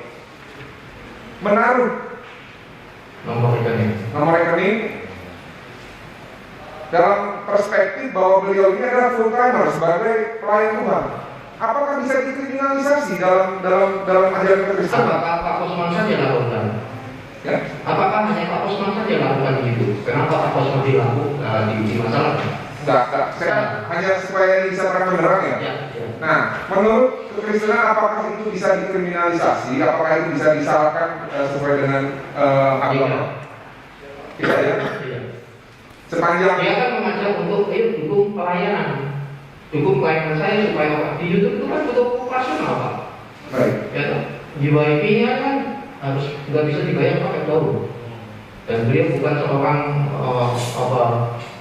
menaruh nomor rekening dalam perspektif bahwa beliau ini adalah full timer sebagai pelayan Tuhan. Apakah bisa dikriminalisasi dalam ajaran Kristen? Apakah Pak Kosman saja lakukan? Ya? Apakah hanya Pak Kosman saja lakukan begitu? Kenapa Pak Kosman dilakukan di masalah? Enggak. Saya hanya supaya bisa terang benderang ya. Ya. Nah, menurut kekristenan apakah itu bisa dikriminalisasi? Apakah itu bisa disalahkan sesuai dengan agama? Tidak ya? Iya. Sepanjang Dia kan mengajak untuk dukung pelayanan. Dukung pelayanan saya supaya di YouTube itu kan butuh operasional Pak. baik. Ya, di WiFi-nya kan harus nggak bisa dibayar pakai daun. Dan beliau bukan seorang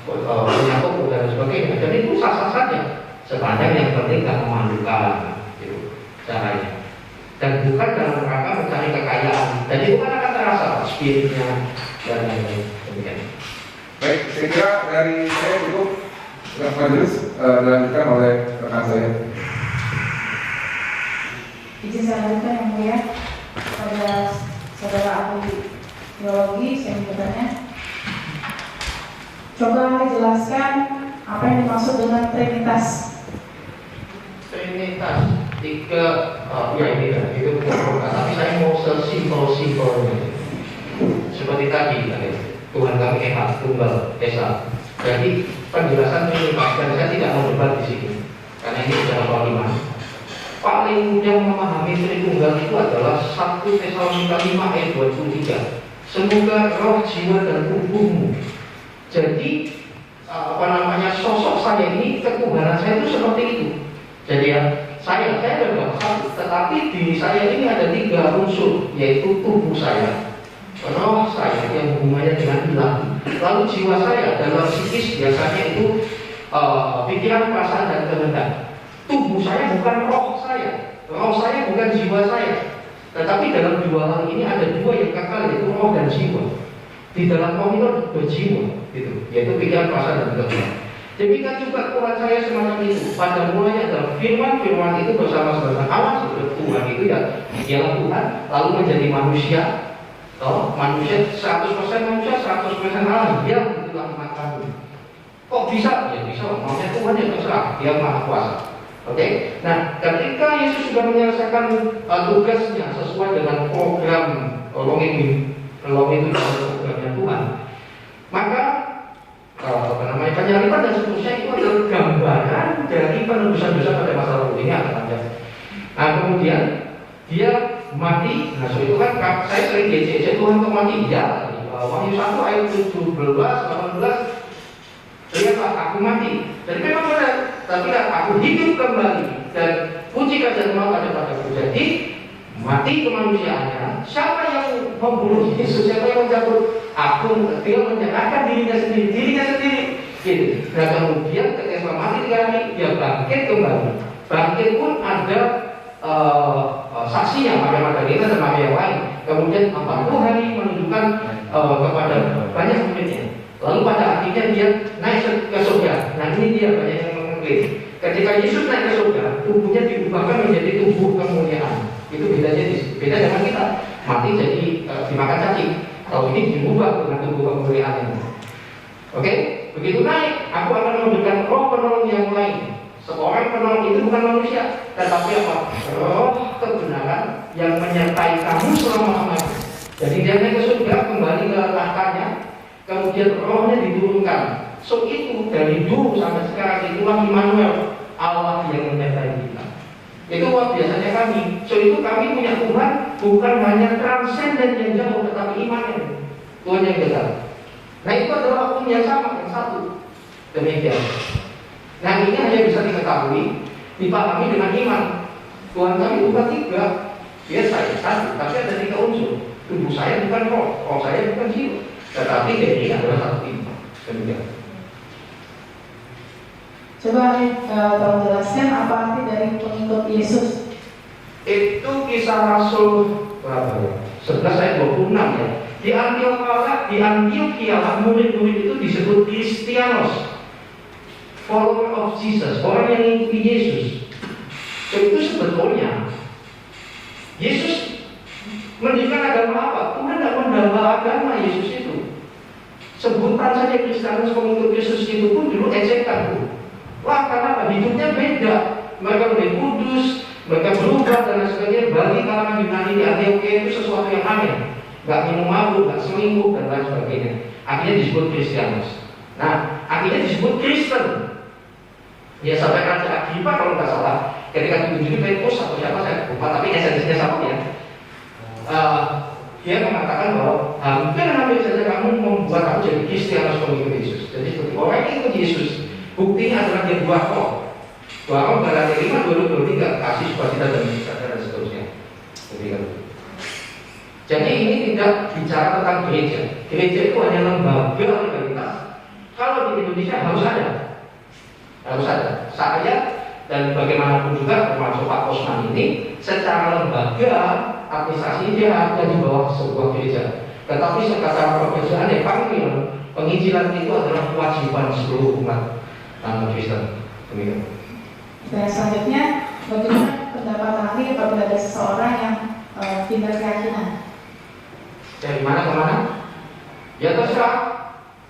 punya toko dan sebagainya. Jadi itu sah-sah saja. Sepanjang yang penting nggak memalukan, gitu caranya. Dan bukan dalam rangka mencari kekayaan. Jadi itu kan akan terasa spiritnya dan lain-lain. Demikian. Baik, saya kira dari saya cukup majelis dilanjutkan oleh rekan saya. Izin saya lanjutkan yang mulia pada saudara ahli teologi, saya bertanya, coba jelaskan apa yang dimaksud dengan Trinitas. Trinitas tiga, ya ini kan itu bukan, tapi saya mau sesimpel-simpelnya. Seperti tadi, Tuhan kami Esa, Tunggal, Esa. Jadi penjelasan Trinitas dan saya tidak mau debat di sini, karena ini adalah soal iman. Paling mudah memahami Tritunggal itu adalah 1 Tesalonika 5 ayat 23. Semoga roh, jiwa, dan tubuhmu. Jadi sosok saya ini, ketuhanan saya itu seperti itu. Jadi ya, saya adalah satu, tetapi diri saya ini ada 3 unsur, yaitu tubuh saya, roh saya yang hubungannya dengan ilahi, lalu jiwa saya dalam psikis biasanya itu pikiran, perasaan, dan kehendak. Tubuh saya bukan roh saya bukan jiwa saya. Tetapi dalam 2 hal ini ada 2 yang kekal, yaitu roh dan jiwa. Di dalam roh itu berjiwa, gitu, yaitu pikiran, perasaan, dan kehendak. Demikian juga Tuhan saya semacam itu. Pada mulanya adalah firman itu bersama-sama Allah sebagai Tuhan itu ya, ialah Tuhan, lalu menjadi manusia. Manusia 100% manusia, 100% Allah. Dia itulah makamu. Kok bisa? Ya bisa. Maksudnya Tuhan yang terserah. Dia maha kuasa. Oke. Nah, ketika Yesus sudah menyelesaikan tugasnya sesuai dengan program Elohim itu programnya Tuhan, maka penyaliban dan seterusnya itu adalah gambaran dari penebusan dosa pada masa lalu. Ini akan panjang. Nah, kemudian dia mati. Nah, so itu kan saya sering GCC Tuhan untuk mati. Ya, Wahyu 1 ayat 17, 18. Lihatlah aku mati. Jadi memang benar. Tapi aku hidup kembali dan puji kerajaan maut ada padaku. Jadi mati kemanusiaannya. Siapa yang membunuh Yesus? Siapa yang mencabut? Dia menyerahkan dirinya sendiri. Gitu. Nah, kemudian ketika mati 3 hari, dia bangkit kembali. Bangkit pun ada saksinya, Maria Magdalena dan Maria yang lain. Kemudian 40 hari menunjukkan kepada banyak muridnya. Lalu pada akhirnya dia naik ke surga. Nah, ini dia banyak yang mengklaim. Ketika Yesus naik ke surga, tubuhnya diubahkan menjadi tubuh kemuliaan. Itu beda dengan kita. Mati jadi dimakan cacing. Kalau ini diubah dengan tubuh kemuliaan. Oke? Begitu naik, aku akan memberikan roh penolong yang lain. Seorang penolong itu bukan manusia, tetapi apa? Roh kebenaran yang menyertai kamu selama-lamanya. Jadi dia naik ke surga, kembali ke tahtanya, kemudian rohnya diturunkan. So itu dari dulu sampai sekarang itulah Immanuel, Allah yang menyertai kita. Itu biasanya kami. So itu kami punya Tuhan bukan hanya transenden yang jauh, tetapi imanen. Tuhan yang dekat. Nah itu adalah hukum yang sama, yang satu. Demikian. Nah ini hanya bisa diketahui, dipahami dengan iman. Tuhan kami bukan 3, dia saya 1, tapi ada 3 unsur. Tubuh saya bukan roh saya bukan jiwa. Tetapi ini adalah satu iman. Demikian. Coba tolong jelaskan apa arti dari pengikut Yesus. Itu Kisah Rasul berapa ya? 11 ayat 26 ya. Di Antioquia murid-murid itu disebut Kristianos, follower of Jesus, orang yang mengikuti Yesus. Itu sebetulnya Yesus mendirikan agama apa? Tuhan tidak menambah agama Yesus itu. Sebutan saja Kristianos, pengikut Yesus itu pun dulu ejekan tuh. Wah, karena apa? Hidupnya beda. Mereka lebih kudus, mereka berubah dan lain sebagainya. Bagi kalangan Yunani di Antioquia itu sesuatu yang aneh. Gak minum mabuk, gak selingkuh dan lain sebagainya. Akhirnya disebut Kristianos. Nah, akhirnya disebut Kristen. Ya sampai Raja Agripa kalau nggak salah, ketika ditunjukin Petrus atau siapa saya lupa, tapi esensinya sama ya. Dia mengatakan bahwa hampir saja kamu membuat aku jadi Kristianos, pengikut Yesus. Jadi seperti orang yang ikut Yesus, buktinya adalah dia buah roh. Buah roh Galatia 5:22-23, kasih, sukacita dan sejahtera dan seterusnya. Jadi ini tidak bicara tentang gereja. Gereja itu hanya lembaga legalitas. Kalau di Indonesia harus ada. Saya dan bagaimanapun juga termasuk Pak Osman ini secara lembaga administrasi dia ada di bawah sebuah gereja. Tetapi secara pekerjaan panggil penginjilan itu adalah kewajiban seluruh umat Kristen. Demikian. Dan selanjutnya, bagaimana pendapat ahli apabila ada seseorang yang pindah keyakinan? Dari mana ke mana? Ya terserah.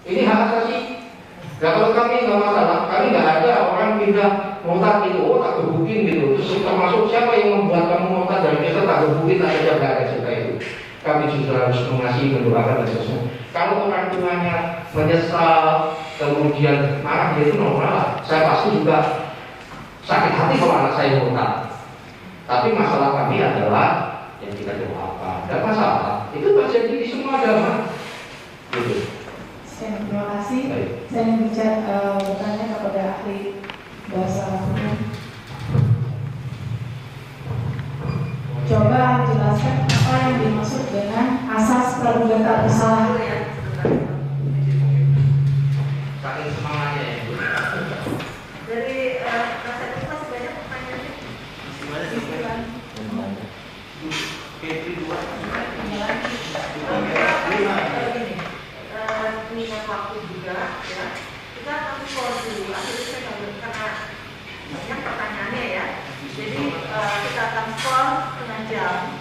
Ini hak asasi. Nah kalau kami nggak masalah, kami nggak ada orang pindah murtad itu, tak gebukin gitu. Terus termasuk siapa yang membuat kamu murtad dari Kristen tak gebukin, tak ada cerita itu. Kami juga harus mengasihi, mendoakan dan seterusnya. Kalau orang tuanya menyesal, kemudian marah, itu normal. Saya pasti juga sakit hati kalau anak saya murtad. Tapi masalah kami adalah yang kita doakan. Tidak masalah. Itu terjadi di semua agama. Gitu. Terima kasih. Baik. Saya ingin bertanya kepada ahli bahasa hukum. Coba jelaskan apa yang dimaksud dengan asas praduga tak bersalah. Saking semangatnya ya. Dari rasa itu masih banyak pertanyaannya. Mengingat waktu juga, ya. Kita akan skor dulu. Akhirnya saya nggak karena banyak pertanyaannya ya. Jadi kita akan skor setengah jam.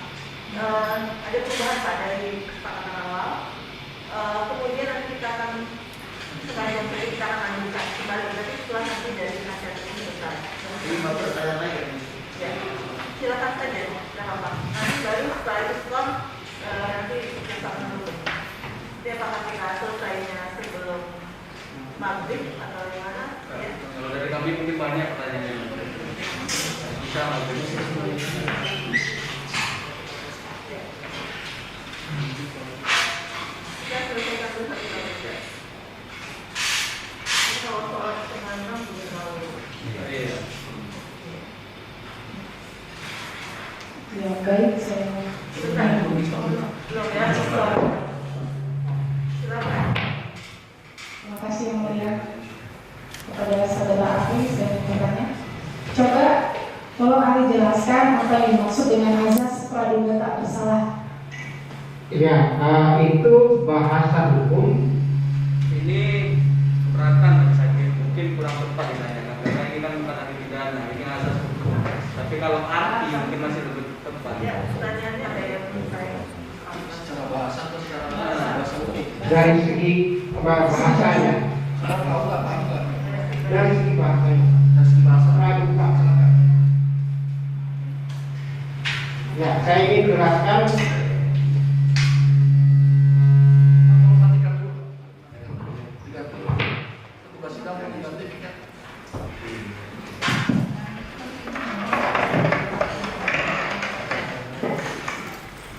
Ada perubahan Pak dari kesepakatan awal. Kemudian nanti kita akan setengah jam lagi kita akan lanjutkan kembali. Nanti setelah nanti dari nasihat ini selesai. Ya, silakan saja, tidak apa-apa. Nanti baru setelah itu skor nanti kita akan dulu. Jadi apakah kita selesainya sebelum maghrib atau gimana? Ya. Kalau dari kami mungkin banyak pertanyaannya. Bisa maghrib. Kita selesaikan dulu satu kali. Ini kalau soal setengah 6 belum tahu. Iya. Ya baik, saya Belum ya, silakan. terima kasih yang mulia kepada saudara ahli. Saya bertanya, coba tolong ahli jelaskan apa yang dimaksud dengan azas praduga tak bersalah. Ya, itu bahasa hukum. Ini keberatan bagi saya, mungkin kurang tepat ditanyakan karena ini kan bukan ahli pidana, ini asas hukum. Tapi kalau arti mungkin masih lebih tepat. Ya, pertanyaannya ada yang saya Secara bahasa atau secara bahasa hukum? Dari segi bahasanya, dari segi bahasanya, praduga. Ya, saya ingin jelaskan.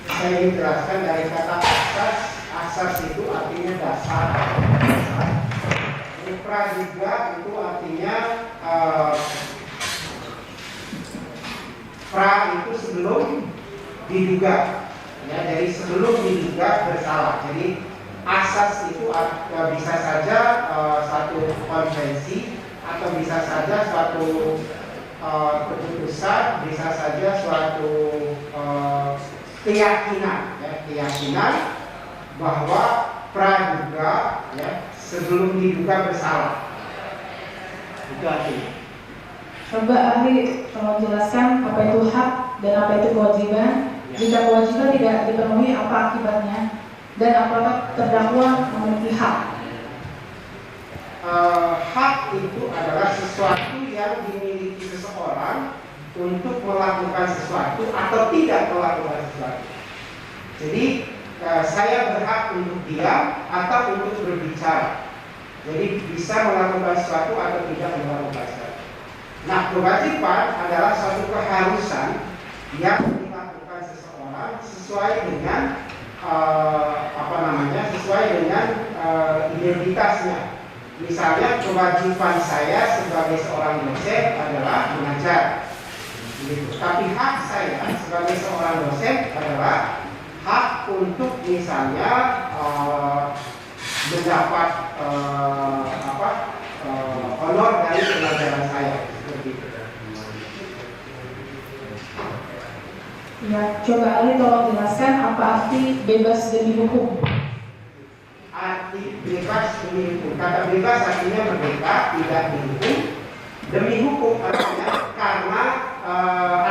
Saya ingin jelaskan dari kata asas. Asas itu artinya dasar. Praduga itu artinya pra itu sebelum diduga. Ya, jadi sebelum diduga bersalah. Jadi asas itu bisa saja satu konvensi atau bisa saja suatu keputusan, bisa saja suatu keyakinan, ya, keyakinan bahwa praduga, ya, sebelum diduga bersalah. Itu artinya. Coba ahli tolong jelaskan apa itu hak dan apa itu kewajiban. Jika kewajiban tidak dipenuhi, apa akibatnya? Dan apakah terdakwa memiliki hak? Hak itu adalah sesuatu yang dimiliki seseorang untuk melakukan sesuatu atau tidak melakukan sesuatu. Jadi saya berhak untuk diam atau untuk berbicara. Jadi bisa melakukan sesuatu atau tidak melakukan sesuatu. Nah, kewajiban adalah suatu keharusan yang dilakukan seseorang sesuai dengan sesuai dengan identitasnya. Misalnya kewajiban saya sebagai seorang dosen adalah mengajar, gitu. Tapi hak saya sebagai seorang dosen adalah hak untuk misalnya mendapat honor dari pengajaran saya, seperti itu. Ya, coba ahli tolong jelaskan apa arti bebas demi hukum. Arti bebas demi hukum. Kata bebas artinya merdeka, tidak dihukum. Demi hukum artinya karena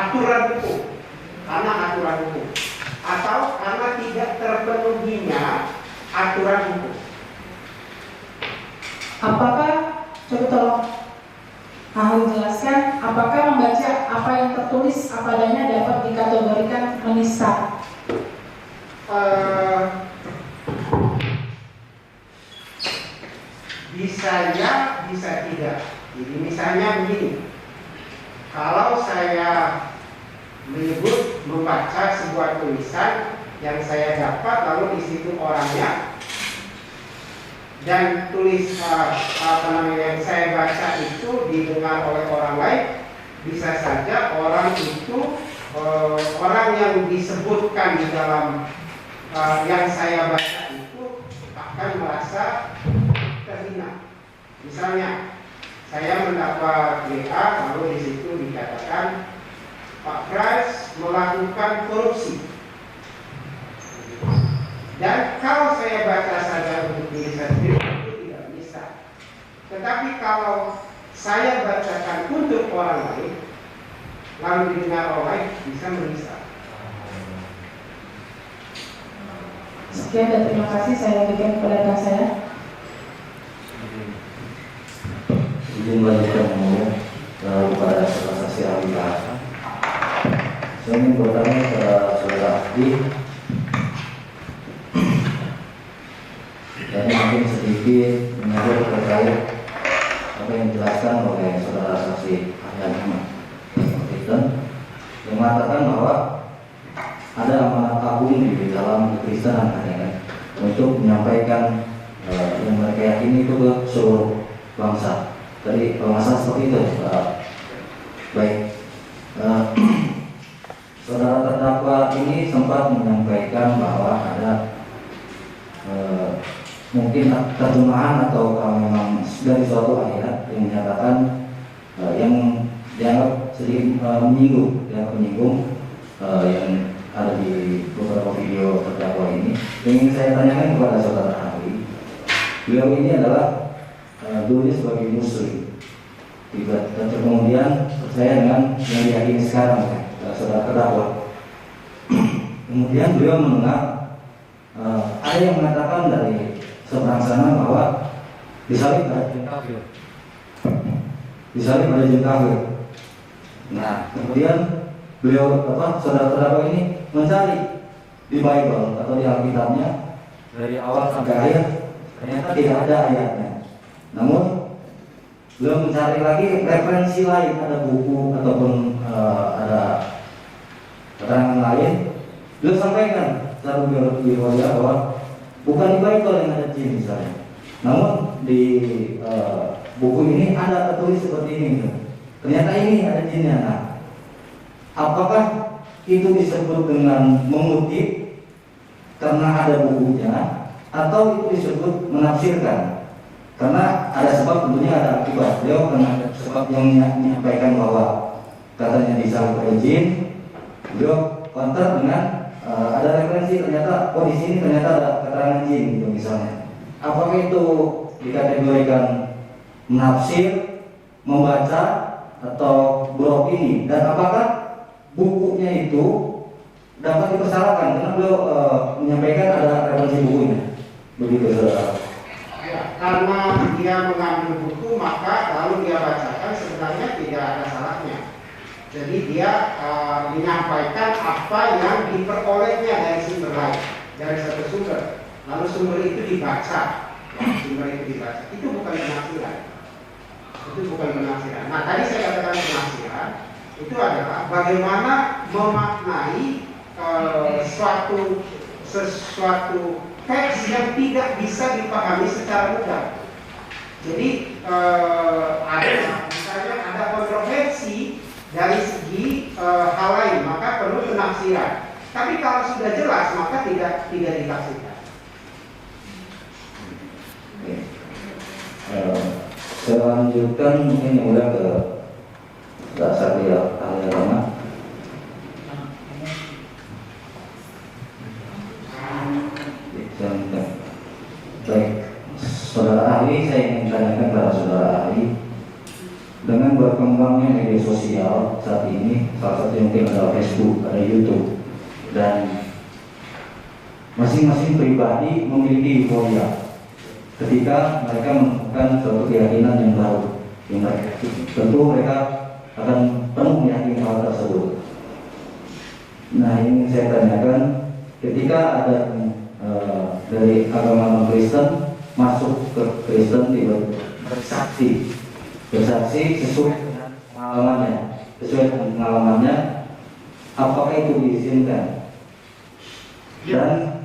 aturan hukum, karena aturan hukum, atau karena tidak terpenuhinya aturan hukum. Apakah, coba tolong ahli jelaskan, apakah membaca apa yang tertulis apa adanya dapat dikategorikan menista? Bisa ya, bisa tidak. Jadi misalnya begini, kalau saya membaca sebuah tulisan yang saya dapat, lalu di situ orangnya, dan yang saya baca itu didengar oleh orang lain, bisa saja orang itu orang yang disebutkan di dalam yang saya baca itu akan merasa terhina. Misalnya saya mendapat WA, lalu di situ dikatakan Pak Pras melakukan korupsi. Dan kalau saya baca saja untuk diri saya sendiri itu tidak bisa. Tetapi kalau saya bacakan untuk orang lain, lalu didengar orang lain, bisa menista. Sekian dan terima kasih, saya lanjutkan kepada rekan saya. Izin melanjutkan kepada saudara saksi ahli bahasa. Saya ingin bertanya kepada saudara ahli, dan mungkin sedikit menyebut terkait apa yang dijelaskan oleh saudara saksi ahli Kristen yang mengatakan bahwa ada amanat agung di dalam kekristenan untuk menyampaikan yang mereka yakini itu ke seluruh bangsa. Jadi pengasahan seperti itu, baik. Saudara terdakwa ini sempat menyampaikan bahwa ada mungkin terjemahan atau memang dari suatu ayat yang menyatakan yang dianggap sedikit menyinggung yang ada di beberapa video terdakwa ini. Yang ingin saya tanyakan kepada saudara ahli, beliau ini adalah dulunya sebagai muslim, dan kemudian percaya dengan yang diyakini sekarang saudara terdakwa. Kemudian beliau mendengar ada yang mengatakan dari seberang sana bahwa disalib ada jin kafir, disalib ada jin kafir. Nah, kemudian beliau saudara terdakwa ini mencari di Bible atau di Alkitabnya dari awal sampai akhir, ternyata tidak ada ayatnya. Namun beliau mencari lagi referensi lain, ada buku ataupun ada keterangan lain. Beliau sampaikan secara biologi bahwa bukan di Bible yang ada jin misalnya, namun di buku ini ada tertulis seperti ini gitu. Ternyata ini ada jinnya. Nah, apakah itu disebut dengan mengutip karena ada bukunya, atau itu disebut menafsirkan? Karena ada sebab, tentunya ada akibat. Beliau karena sebab yang menyampaikan bahwa katanya disalib izin, beliau counter dengan ada referensi, ternyata di sini ternyata ada keterangan jin gitu misalnya. Apakah itu dikategorikan menafsir, membaca, atau beropini, dan apakah bukunya itu dapat dipersalahkan? Karena beliau menyampaikan ada referensi bukunya. Begitu, saudara. Ya, karena dia mengambil buku maka lalu dia bacakan, sebenarnya tidak ada salahnya. Jadi dia menyampaikan apa yang diperolehnya dari sumber lain, dari satu sumber. Lalu sumber itu dibaca, itu bukan penafsiran. Itu bukan penafsiran. Nah, tadi saya katakan penafsiran itu adalah bagaimana memaknai sesuatu teks yang tidak bisa dipahami secara mudah. Jadi misalnya ada kontroversi dari segi hal lain, maka perlu penafsiran. Tapi kalau sudah jelas, maka tidak ditafsirkan. Saya lanjutkan mungkin yang udah ke dasar dia ahli agama. Baik, saudara ahli, saya ingin tanyakan kepada saudara ahli, dengan berkembangnya media sosial saat ini, salah satu yang mungkin adalah Facebook, ada YouTube, dan masing-masing pribadi memiliki euforia ketika mereka menemukan suatu keyakinan yang baru. Tentu mereka akan penuh meyakini hal tersebut. Nah, ini saya tanyakan, ketika ada dari agama Kristen masuk ke Kristen, bersaksi sesuai dengan pengalamannya, apakah itu diizinkan? Dan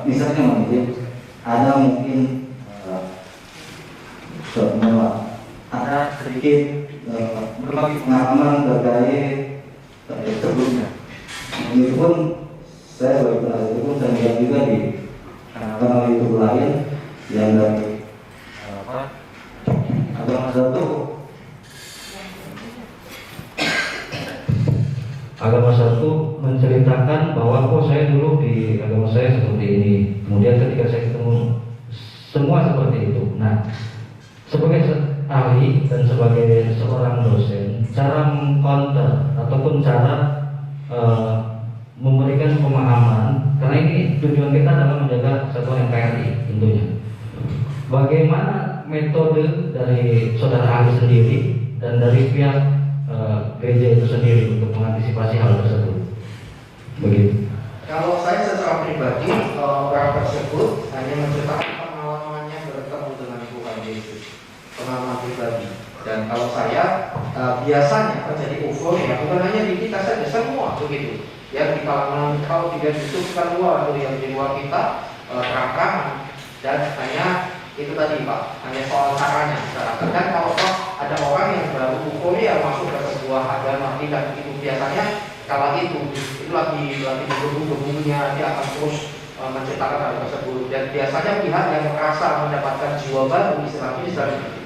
misalnya ada mungkin ada sedikit berbagi pengalaman terkait sebelumnya. Meskipun saya sebagai penasihat hukum, saya lihat juga di kanal YouTube lain yang dari agama satu menceritakan bahwa saya dulu di agama saya seperti ini, kemudian ketika saya ketemu semua seperti itu. Nah, sebagai ahli dan sebagai seorang dosen, cara mengcounter ataupun cara memberikan pemahaman, karena ini tujuan kita adalah menjaga kesatuan NKRI tentunya. Bagaimana metode dari saudara ahli sendiri dan dari pihak gereja itu sendiri untuk mengantisipasi hal tersebut? Begitu. Kalau saya secara pribadi, orang tersebut hanya menceritakan pengalamannya bertemu dengan Tuhan Yesus, pengalaman pribadi. Dan kalau saya biasanya terjadi euforia, bukan hanya di kita saja, semua begitu. Yang di kalangan kalau tidak disebutkan luar atau yang di luar kita terang-terangan, dan hanya itu tadi Pak, hanya soal caranya. Dan kalau ada orang yang baru euforia masuk ke sebuah agama, tidak itu biasanya kalau itu lagi bergumulnya, dia akan terus menceritakan hal tersebut. Dan biasanya pihak yang merasa mendapatkan jiwa baru Islam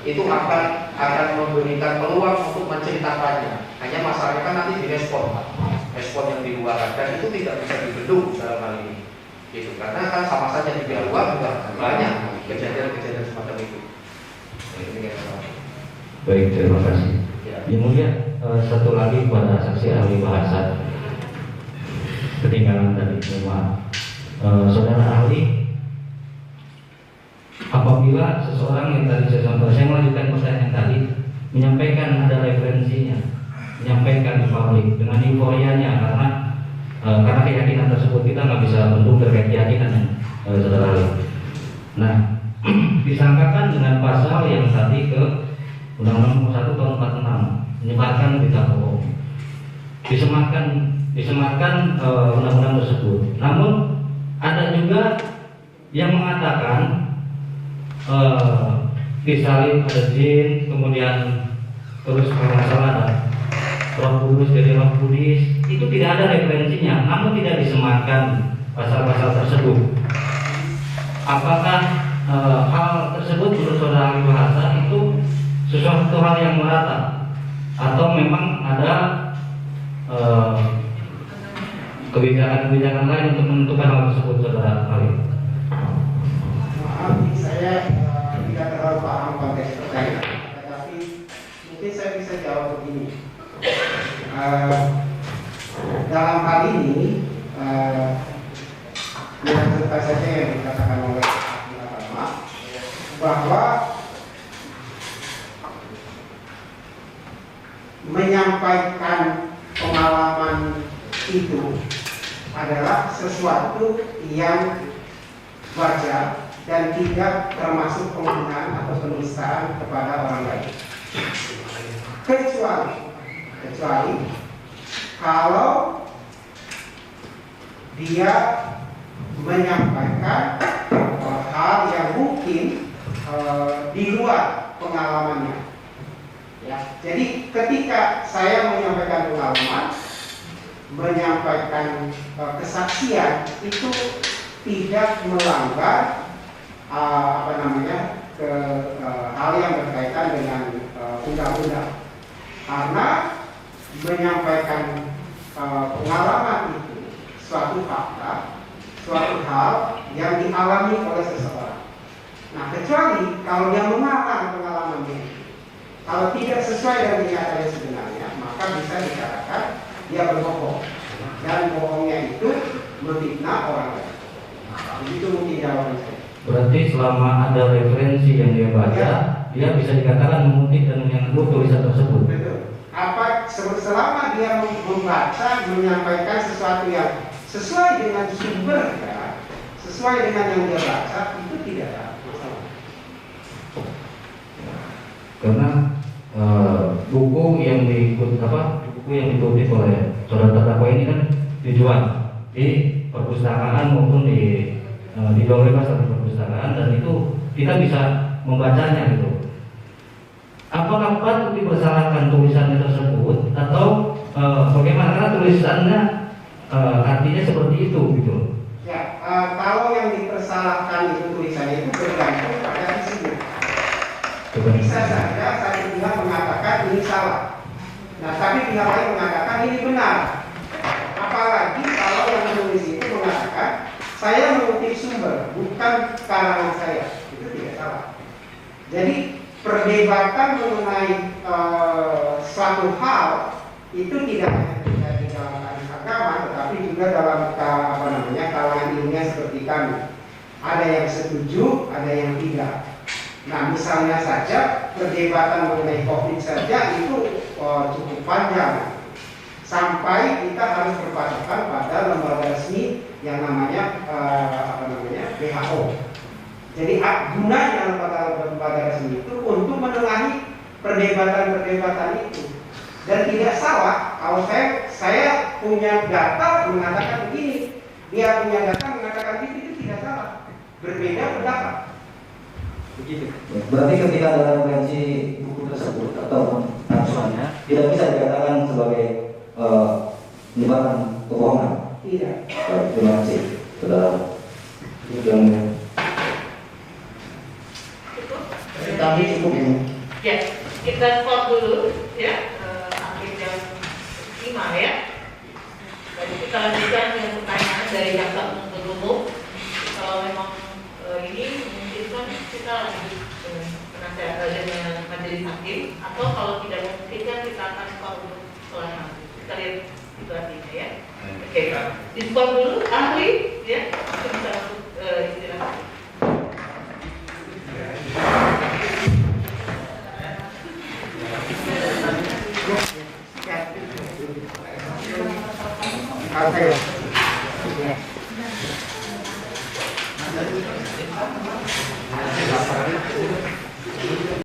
itu akan memberikan peluang untuk menceritakannya. Hanya masalahnya kan nanti direspon, Pak. Respon yang di luar, dan itu tidak bisa dibendung dalam hal ini. Gitu. Karena kan sama saja di pihak luar juga banyak kejadian-kejadian semacam itu. Baik, terima kasih. Yang mulia, satu lagi kepada saksi ahli bahasa, ketinggalan tadi, maaf. Saudara ahli, apabila seseorang yang tadi saya melanjutkan pertanyaan yang tadi, menyampaikan ada referensinya, menyampaikan di publik dengan euforianya karena keyakinan tersebut, kita nggak bisa bendung terkait keyakinan, saudara ahli. Nah, disangkakan dengan pasal yang tadi ke Undang-Undang Nomor 1 Tahun 46, menyebarkan berita bohong, disematkan undang-undang tersebut. Namun ada juga yang mengatakan disalib ada jin, kemudian terus kalau masalah ada Roh Kudus dari Roh Kudus, itu tidak ada referensinya, namun tidak disematkan pasal-pasal tersebut. Apakah hal tersebut menurut saudara ahli bahasa itu sesuatu hal yang merata atau memang ada kebijakan-kebijakan lain untuk menentukan hal tersebut, saudara ahli? Maaf, saya tidak terlalu paham konteks pertanyaan, tetapi mungkin saya bisa jawab begini. Dalam hal ini, yang serta saja yang dikatakan oleh ahli agama bahwa menyampaikan pengalaman itu adalah sesuatu yang wajar dan tidak termasuk penghinaan atau penistaan kepada orang lain, kecuali kalau dia menyampaikan hal yang mungkin di luar pengalamannya. Ya, jadi ketika saya menyampaikan pengalaman, menyampaikan kesaksian itu tidak melanggar hal yang berkaitan dengan undang-undang, karena menyampaikan pengalaman itu suatu fakta, suatu hal yang dialami oleh seseorang. Nah, kecuali kalau dia mengarang pengalamannya itu, kalau tidak sesuai dengan kenyataan sebenarnya, maka bisa dikatakan dia berbohong, dan bohongnya itu memfitnah orang lain. Begitu mungkin jawaban saya. Berarti selama ada referensi yang dia baca, dia bisa dikatakan mengutip dan menyangkut tulisan tersebut. Betul. Selama dia membaca, menyampaikan sesuatu yang sesuai dengan sumbernya, sesuai dengan yang dia baca, itu tidak ada masalah. Karena buku yang dikutip oleh saudara terdakwa ini kan dijual di perpustakaan maupun di jual bebas di perpustakaan, dan itu kita bisa membacanya gitu. Apakah patut dipersalahkan tulisannya tersebut atau bagaimana? Karena tulisannya artinya seperti itu gitu. Ya, kalau yang dipersalahkan itu tulisannya itu bergantung pada isinya. Bisa saja satu pihak mengatakan ini salah, nah tapi pihak lain mengatakan ini benar. Apalagi kalau yang menulis itu mengatakan saya mengutip sumber, bukan karangan saya, itu tidak salah. Jadi perdebatan mengenai suatu hal itu tidak hanya terjadi dalam agama, tetapi juga dalam kalangan ilmiah seperti kami. Ada yang setuju, ada yang tidak. Nah, misalnya saja perdebatan mengenai COVID saja itu cukup panjang, sampai kita harus berpatokan pada lembaga resmi yang namanya WHO. Jadi gunanya lembaga resmi itu untuk menengahi perdebatan-perdebatan itu. Dan tidak salah kalau saya punya data mengatakan begini, dia punya data mengatakan itu tidak salah. Berbeda pendapat. Begitu. Berarti ketika ada referensi buku tersebut atau rangkumannya tidak bisa dikatakan sebagai penyebaran kebohongan. Tidak. Terima kasih, saudara. Kami cukup ini. Ya, kita stop dulu ya, sampai jam 5 ya. Jadi kita lanjutkan dengan pertanyaan dari jaksa penuntut umum. Kalau memang ini memungkinkan kita lanjut dengan majelis hakim, atau kalau tidak memungkinkan kita akan stop dulu setelah nanti. Kita lihat situasinya ya. Oke, di stop dulu ahli ya, kita bisa masuk istirahat. Okay.